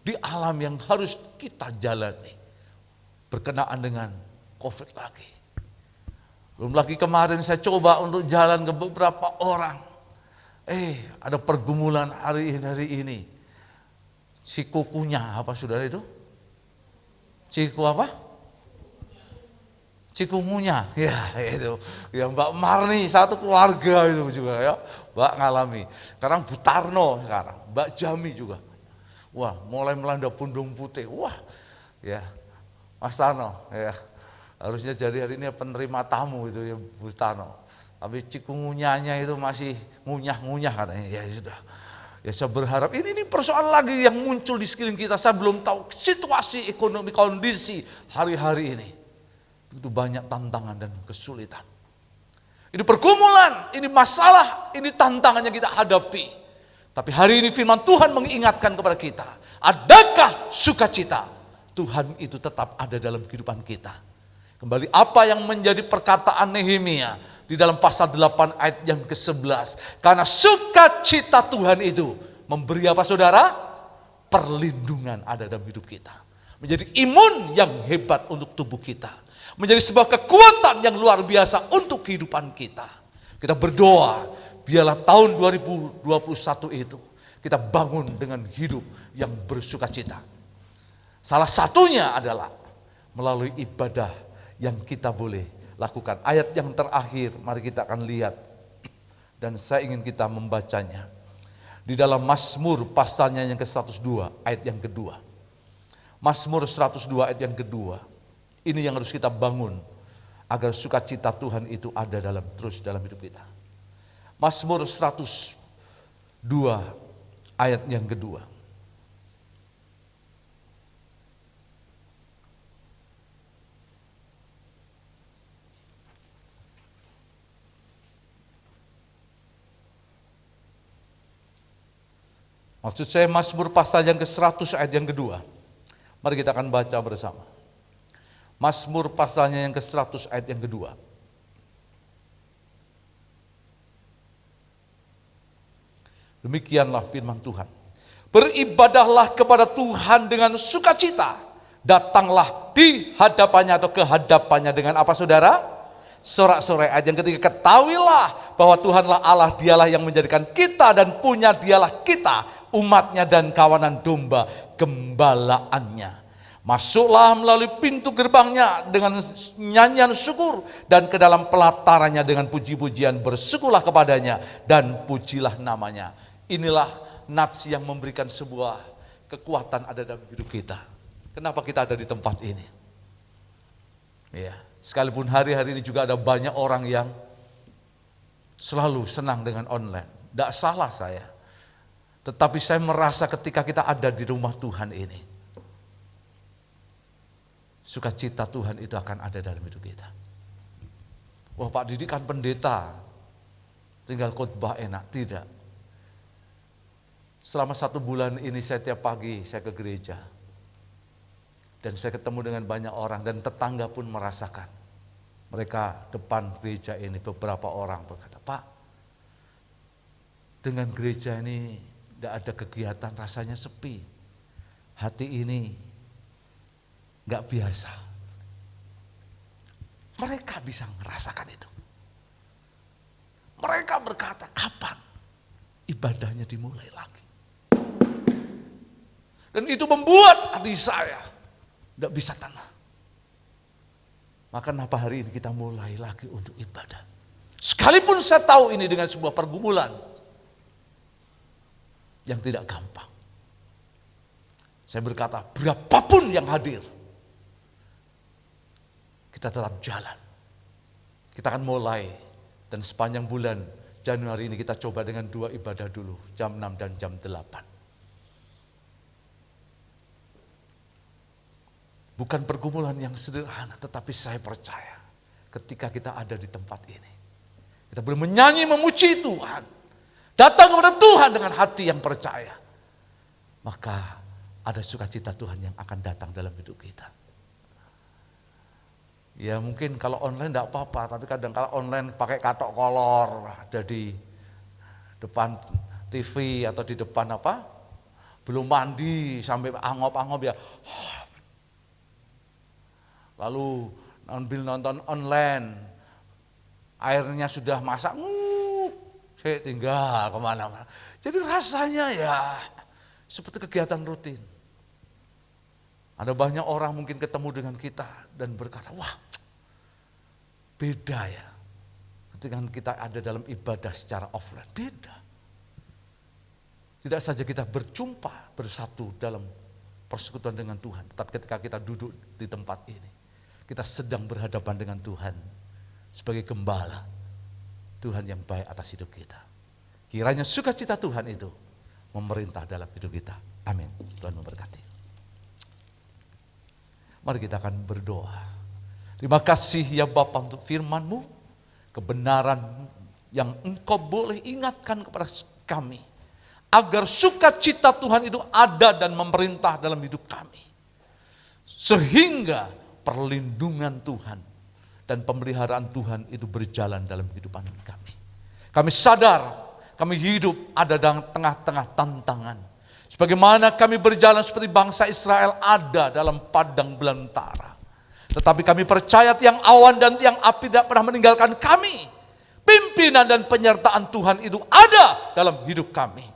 dialami, yang harus kita jalani berkenaan dengan COVID lagi. Belum lagi kemarin saya coba untuk jalan ke beberapa orang. Ada pergumulan hari ini. Si kukunya apa saudara itu? Ciku apa? Cikungunya. Ya itu. Yang Mbak Marni satu keluarga itu juga ya. Mbak ngalami. Sekarang Butarno sekarang. Mbak Jami juga. Wah mulai melanda pundung putih. Wah ya Mas Tano ya. Harusnya jadi hari ini penerima tamu itu ya Bu Tano. Tapi cikungunyanya itu masih ngunyah-ngunyah katanya. Ya sudah. Ya saya berharap ini persoalan lagi yang muncul di sekeliling kita. Saya belum tahu situasi ekonomi, kondisi hari-hari ini. Begitu banyak tantangan dan kesulitan. Ini pergumulan, ini masalah, ini tantangan yang kita hadapi. Tapi hari ini firman Tuhan mengingatkan kepada kita. Adakah sukacita? Tuhan itu tetap ada dalam kehidupan kita. Kembali apa yang menjadi perkataan Nehemia, di dalam pasal 8 ayat yang ke-11. Karena sukacita Tuhan itu memberi apa saudara? Perlindungan ada dalam hidup kita. Menjadi imun yang hebat untuk tubuh kita. Menjadi sebuah kekuatan yang luar biasa untuk kehidupan kita. Kita berdoa, biarlah tahun 2021 itu kita bangun dengan hidup yang bersukacita. Salah satunya adalah melalui ibadah yang kita boleh lakukan. Ayat yang terakhir, mari kita akan lihat. Dan saya ingin kita membacanya. Di dalam Mazmur pasalnya yang ke-102, ayat yang kedua. Mazmur 102 ayat yang kedua. Ini yang harus kita bangun agar sukacita Tuhan itu ada terus dalam hidup kita. Mazmur 102 ayat yang kedua. Maksud saya Mazmur pasal yang ke-100 ayat yang kedua. Mari kita akan baca bersama. Mazmur pasalnya yang ke-100 ayat yang kedua. Demikianlah firman Tuhan. Beribadahlah kepada Tuhan dengan sukacita. Datanglah di hadapannya atau ke hadapannya dengan apa saudara? Sorak-sorai. Ayat yang ketiga, ketahuilah bahwa Tuhanlah Allah, dialah yang menjadikan kita dan punya dialah kita, umatnya dan kawanan domba gembalaannya. Masuklah melalui pintu gerbangnya dengan nyanyian syukur dan ke dalam pelatarannya dengan puji-pujian, bersyukurlah kepadanya dan pujilah namanya. Inilah nats yang memberikan sebuah kekuatan ada dalam hidup kita. Kenapa kita ada di tempat ini? Ya, sekalipun hari-hari ini juga ada banyak orang yang selalu senang dengan online. Tidak salah saya. Tetapi saya merasa ketika kita ada di rumah Tuhan ini, sukacita Tuhan itu akan ada dalam hidup kita. Wah, Pak Didi kan pendeta, tinggal khotbah enak. Tidak. Selama 1 bulan ini saya tiap pagi saya ke gereja. Dan saya ketemu dengan banyak orang dan tetangga pun merasakan. Mereka depan gereja ini beberapa orang berkata, Pak, dengan gereja ini tidak ada kegiatan, rasanya sepi. Hati ini gak biasa. Mereka bisa merasakan itu. Mereka berkata, kapan ibadahnya dimulai lagi? Dan itu membuat hati saya tidak bisa tenang. Maka kenapa hari ini kita mulai lagi untuk ibadah? Sekalipun saya tahu ini dengan sebuah pergumulan yang tidak gampang. Saya berkata, berapapun yang hadir, kita tetap jalan. Kita akan mulai dan sepanjang bulan Januari ini kita coba dengan 2 ibadah dulu, jam 6 dan jam 8. Bukan pergumulan yang sederhana, tetapi saya percaya ketika kita ada di tempat ini, kita boleh menyanyi memuji Tuhan, datang kepada Tuhan dengan hati yang percaya, maka ada sukacita Tuhan yang akan datang dalam hidup kita. Ya mungkin kalau online tidak apa-apa, tapi kadang kalau online pakai katok kolor, ada di depan TV atau di depan apa, belum mandi sampai angop-angop ya. Lalu ambil nonton online, airnya sudah masak, saya tinggal kemana-mana. Jadi rasanya ya seperti kegiatan rutin. Ada banyak orang mungkin ketemu dengan kita dan berkata, wah beda ya ketika kita ada dalam ibadah secara offline, beda. Tidak saja kita berjumpa bersatu dalam persekutuan dengan Tuhan, tetapi ketika kita duduk di tempat ini, kita sedang berhadapan dengan Tuhan sebagai gembala, Tuhan yang baik atas hidup kita. Kiranya sukacita Tuhan itu memerintah dalam hidup kita. Amin. Tuhan memberkati. Mari kita akan berdoa. Terima kasih ya Bapa untuk firman-Mu, kebenaran yang Engkau boleh ingatkan kepada kami, agar sukacita Tuhan itu ada dan memerintah dalam hidup kami. Sehingga perlindungan Tuhan dan pemeliharaan Tuhan itu berjalan dalam kehidupan kami. Kami sadar kami hidup ada dalam tengah-tengah tantangan. Sebagaimana kami berjalan seperti bangsa Israel ada dalam padang belantara. Tetapi kami percaya tiang awan dan tiang api tidak pernah meninggalkan kami. Pimpinan dan penyertaan Tuhan itu ada dalam hidup kami.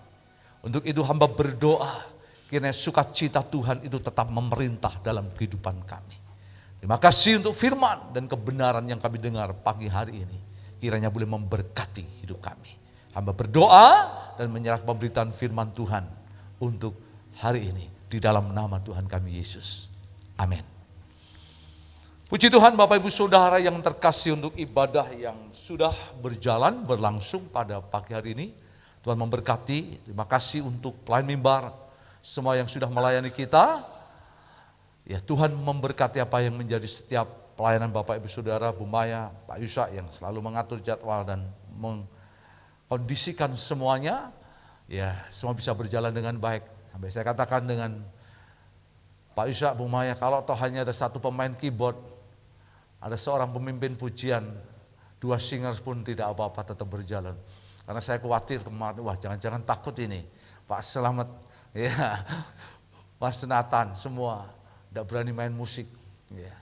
Untuk itu hamba berdoa, kiranya sukacita Tuhan itu tetap memerintah dalam kehidupan kami. Terima kasih untuk firman dan kebenaran yang kami dengar pagi hari ini. Kiranya boleh memberkati hidup kami. Hamba berdoa dan menyerahkan pemberitaan firman Tuhan untuk hari ini. Di dalam nama Tuhan kami Yesus. Amin. Puji Tuhan Bapak Ibu Saudara yang terkasih untuk ibadah yang sudah berjalan, berlangsung pada pagi hari ini. Tuhan memberkati, terima kasih untuk pelayan mimbar, semua yang sudah melayani kita. Ya, Tuhan memberkati apa yang menjadi setiap pelayanan Bapak Ibu Saudara, Bu Maya, Pak Yusa yang selalu mengatur jadwal dan mengkondisikan semuanya. Ya, semua bisa berjalan dengan baik. Sampai saya katakan dengan Pak Yusa, Bu Maya, kalau toh hanya ada satu pemain keyboard, ada seorang pemimpin pujian, 2 singers pun tidak apa-apa, tetap berjalan. Karena saya khawatir kemarin, wah jangan-jangan takut ini, Pak Selamat, ya, Mas Nathan, semua tidak berani main musik. Ya.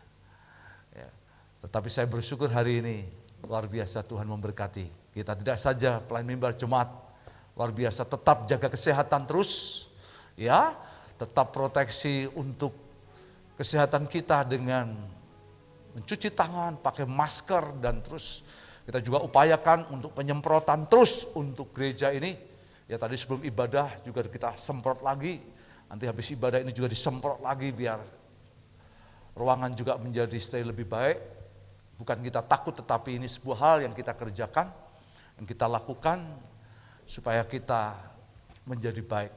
Ya. Tetapi saya bersyukur hari ini, luar biasa Tuhan memberkati. Kita tidak saja pelayan mimbar jemaat, luar biasa tetap jaga kesehatan terus, ya, tetap proteksi untuk kesehatan kita dengan mencuci tangan, pakai masker, dan terus kita juga upayakan untuk penyemprotan terus untuk gereja ini. Ya tadi sebelum ibadah juga kita semprot lagi, nanti habis ibadah ini juga disemprot lagi biar ruangan juga menjadi stay lebih baik. Bukan kita takut, tetapi ini sebuah hal yang kita kerjakan, yang kita lakukan supaya kita menjadi baik.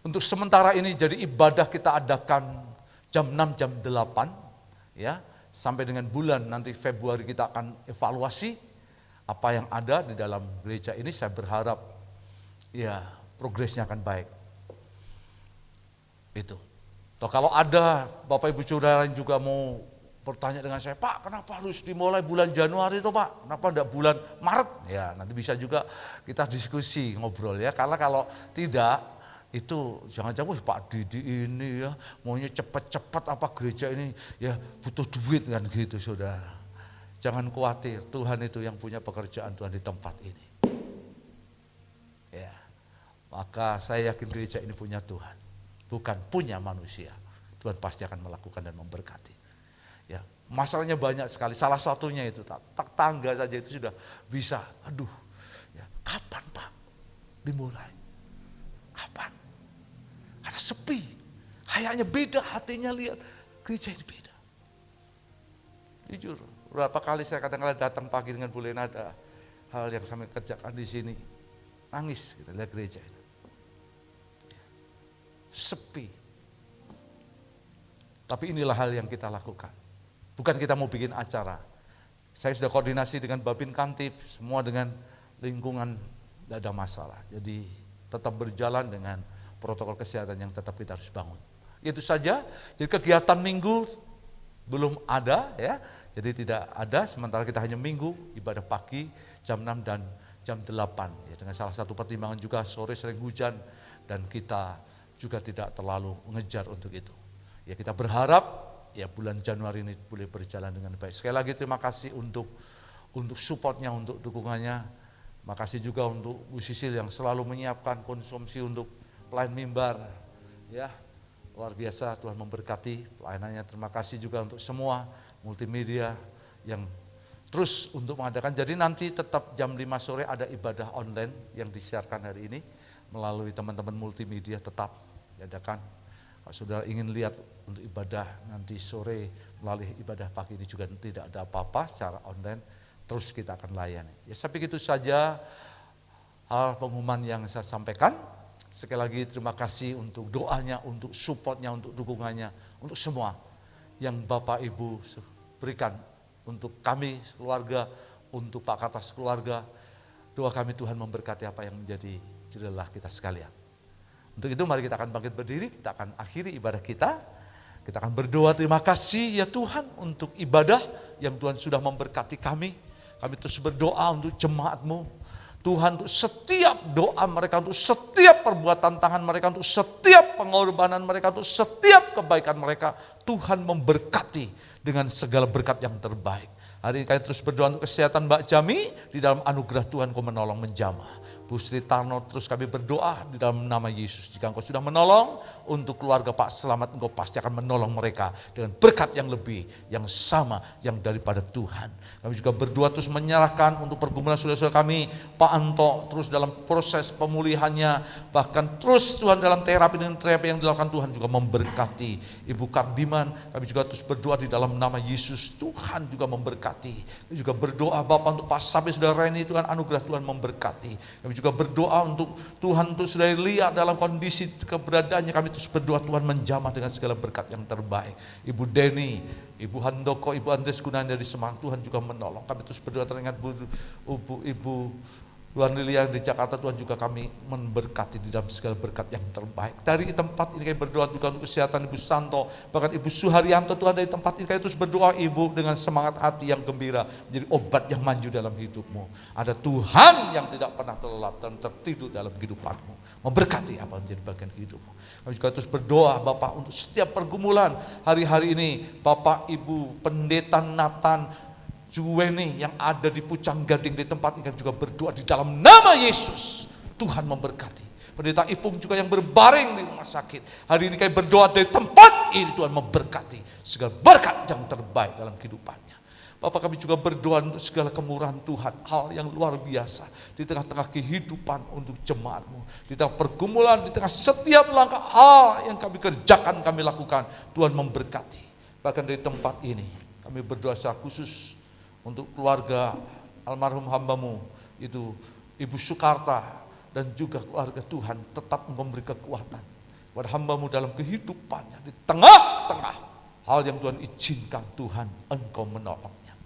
Untuk sementara ini jadi ibadah kita adakan jam 6, jam 8, ya. Sampai dengan bulan nanti Februari kita akan evaluasi apa yang ada di dalam gereja ini. Saya berharap ya progresnya akan baik. Itu. Toh kalau ada Bapak Ibu Saudara yang juga mau bertanya dengan saya, Pak kenapa harus dimulai bulan Januari itu Pak? Kenapa enggak bulan Maret? Ya nanti bisa juga kita diskusi, ngobrol ya. Karena kalau tidak itu jangan-jangan Pak Didi ini ya maunya cepat-cepat apa gereja ini ya butuh duit kan gitu Saudara. Jangan khawatir, Tuhan itu yang punya pekerjaan Tuhan di tempat ini. Ya. Maka saya yakin gereja ini punya Tuhan, bukan punya manusia. Tuhan pasti akan melakukan dan memberkati. Ya, masalahnya banyak sekali. Salah satunya itu tangga saja itu sudah bisa. Aduh, ya, kapan Pak dimulai? Kapan? Karena sepi, kayaknya beda hatinya lihat gereja ini beda. Jujur, berapa kali saya kadang-kadang datang pagi dengan Bu Lena ada hal yang kami kerjakan di sini, nangis kita lihat gereja ini. Sepi. Tapi inilah hal yang kita lakukan. Bukan kita mau bikin acara. Saya sudah koordinasi dengan Babin Kantif, semua dengan lingkungan, tidak ada masalah. Jadi tetap berjalan dengan protokol kesehatan yang tetap kita harus bangun. Itu saja. Jadi kegiatan minggu belum ada ya. Jadi tidak ada, sementara kita hanya minggu ibadah pagi jam 6 dan jam 8. Ya, dengan salah satu pertimbangan juga sore sering hujan dan kita juga tidak terlalu mengejar untuk itu. Ya kita berharap ya bulan Januari ini boleh berjalan dengan baik. Sekali lagi terima kasih untuk supportnya, untuk dukungannya. Makasih juga untuk Bu Sisil yang selalu menyiapkan konsumsi untuk pelayan mimbar. Ya, luar biasa Tuhan memberkati pelayanannya. Terima kasih juga untuk semua multimedia yang terus untuk mengadakan. Jadi nanti tetap jam 5 sore ada ibadah online yang disiarkan hari ini melalui teman-teman multimedia tetap diadakan. Kalau saudara ingin lihat untuk ibadah nanti sore melalui ibadah pagi ini juga tidak ada apa-apa secara online, terus kita akan layani. Ya sampai gitu saja hal pengumuman yang saya sampaikan. Sekali lagi terima kasih untuk doanya, untuk supportnya, untuk dukungannya, untuk semua yang Bapak Ibu berikan untuk kami keluarga, untuk Pak Katas keluarga. Doa kami Tuhan memberkati apa yang menjadi jerilah kita sekalian. Untuk itu mari kita akan bangkit berdiri, kita akan akhiri ibadah kita Kita akan berdoa, terima kasih ya Tuhan untuk ibadah yang Tuhan sudah memberkati kami. Kami terus berdoa untuk jemaat-Mu. Tuhan, untuk setiap doa mereka, untuk setiap perbuatan tangan mereka, untuk setiap pengorbanan mereka, untuk setiap kebaikan mereka, Tuhan memberkati dengan segala berkat yang terbaik. Hari ini kami terus berdoa untuk kesehatan Mbak Jami, di dalam anugerah Tuhan Kau menolong menjamah. Bu Sri Tarno, terus kami berdoa di dalam nama Yesus. Jika Engkau sudah menolong untuk keluarga Pak Selamat, Engkau pasti akan menolong mereka dengan berkat yang lebih, yang sama, yang daripada Tuhan. Kami juga berdoa terus menyerahkan untuk pergumulan saudara-saudara kami, Pak Anto, terus dalam proses pemulihannya, bahkan terus Tuhan dalam terapi dan terapi yang dilakukan, Tuhan juga memberkati. Ibu Kardiman, kami juga terus berdoa di dalam nama Yesus, Tuhan juga memberkati. Kami juga berdoa Bapak untuk Pak Sabi, saudara Reni, Tuhan anugerah Tuhan memberkati. Kami juga berdoa untuk Tuhan, untuk saudara Lia dalam kondisi keberadaannya, kami terus berdoa Tuhan menjamah dengan segala berkat yang terbaik. Ibu Deni, Ibu Handoko, Ibu Andres Gunanda di Semarang, Tuhan juga menolong. Kami terus berdoa teringat Ibu Luar Lilia di Jakarta, Tuhan juga kami memberkati di dalam segala berkat yang terbaik. Dari tempat ini kami berdoa juga untuk kesehatan Ibu Santo, bahkan Ibu Suharyanto, Tuhan dari tempat ini kami terus berdoa Ibu dengan semangat hati yang gembira, menjadi obat yang maju dalam hidupmu. Ada Tuhan yang tidak pernah terlelap dan tertidur dalam kehidupanmu, memberkati apa menjadi bagian hidupmu. Kami juga terus berdoa Bapak untuk setiap pergumulan hari-hari ini, Bapak Ibu Pendeta Nathan Juweni yang ada di Pucang Gading di tempat ini, kami juga berdoa di dalam nama Yesus, Tuhan memberkati. Pendeta Ipung juga yang berbaring di rumah sakit, hari ini kami berdoa dari tempat ini, Tuhan memberkati segala berkat yang terbaik dalam kehidupannya. Bapak, kami juga berdoa untuk segala kemurahan Tuhan, hal yang luar biasa di tengah-tengah kehidupan untuk jemaat-Mu, di tengah pergumulan, di tengah setiap langkah hal yang kami kerjakan, kami lakukan, Tuhan memberkati. Bahkan dari tempat ini kami berdoa secara khusus untuk keluarga almarhum hamba-Mu itu Ibu Sukarta, dan juga keluarga, Tuhan tetap memberi kekuatan kepada hamba-Mu dalam kehidupannya, di tengah-tengah hal yang Tuhan izinkan, Tuhan Engkau menolongnya,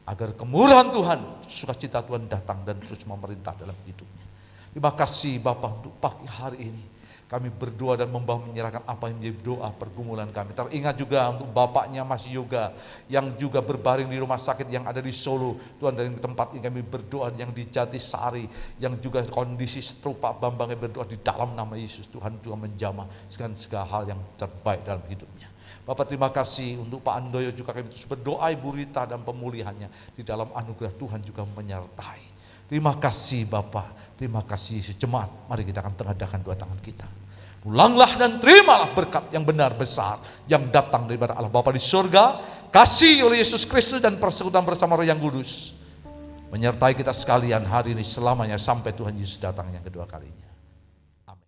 agar kemurahan Tuhan, sukacita Tuhan datang dan terus memerintah dalam hidupnya. Terima kasih Bapak untuk pagi hari ini. Kami berdoa dan menyerahkan apa yang menjadi doa pergumulan kami. Teringat juga untuk bapaknya Mas Yoga yang juga berbaring di rumah sakit yang ada di Solo. Tuhan, dari tempat ini kami berdoa, yang di Jatisari yang juga kondisi stroke Pak Bambang, kami berdoa di dalam nama Yesus, Tuhan juga menjamah segala hal yang terbaik dalam hidupnya. Bapak, terima kasih untuk Pak Andoyo juga, kami terus berdoa Ibu Rita dan pemulihannya, di dalam anugerah Tuhan juga menyertai. Terima kasih Bapak, terima kasih Yesus. Jemaat, mari kita akan tengadakan dua tangan kita. Pulanglah dan terimalah berkat yang benar besar yang datang daripada Allah Bapa di surga, kasih oleh Yesus Kristus dan persekutuan bersama Roh yang Kudus menyertai kita sekalian hari ini selamanya sampai Tuhan Yesus datang yang kedua kalinya. Amin.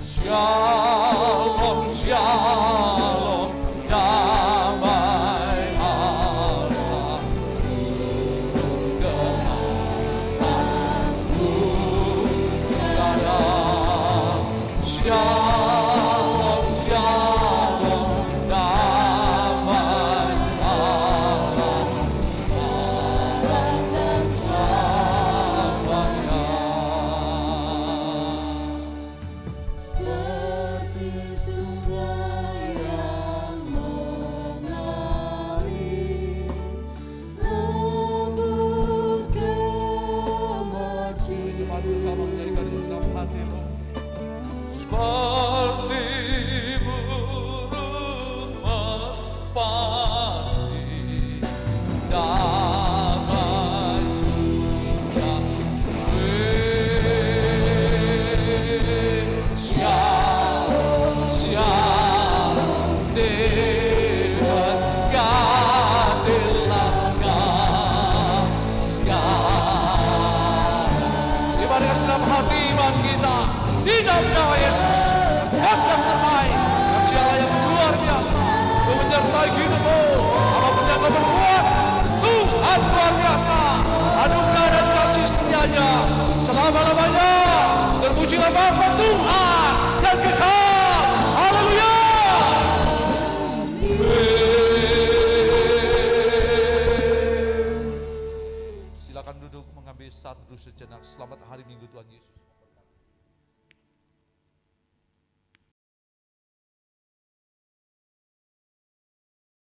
Shalom, shalom, damai Allah turun ke atasku sekarang. Shalom, shalom, damai Allah sekarang dan selamanya. Seperti sungai yang mengalir, lembut kemercik. Seperti burung merpati, damai sudah shalom, shalom, dengan kadilatkan sekarang. Ibadah dengan senang hati iman kita di dalam nama Yesus, yang terbaik, kasih Allah yang luar biasa menyertai hidupmu. Apapun yang kau berbuat, Tuhan luar biasa, anugerah dan kasih setianya selama-lamanya. Terpujilah Bapa Tuhan yang kekal. Haleluya. Silakan duduk, mengambil satu sejenak. Selamat hari Minggu Tuhan Yesus.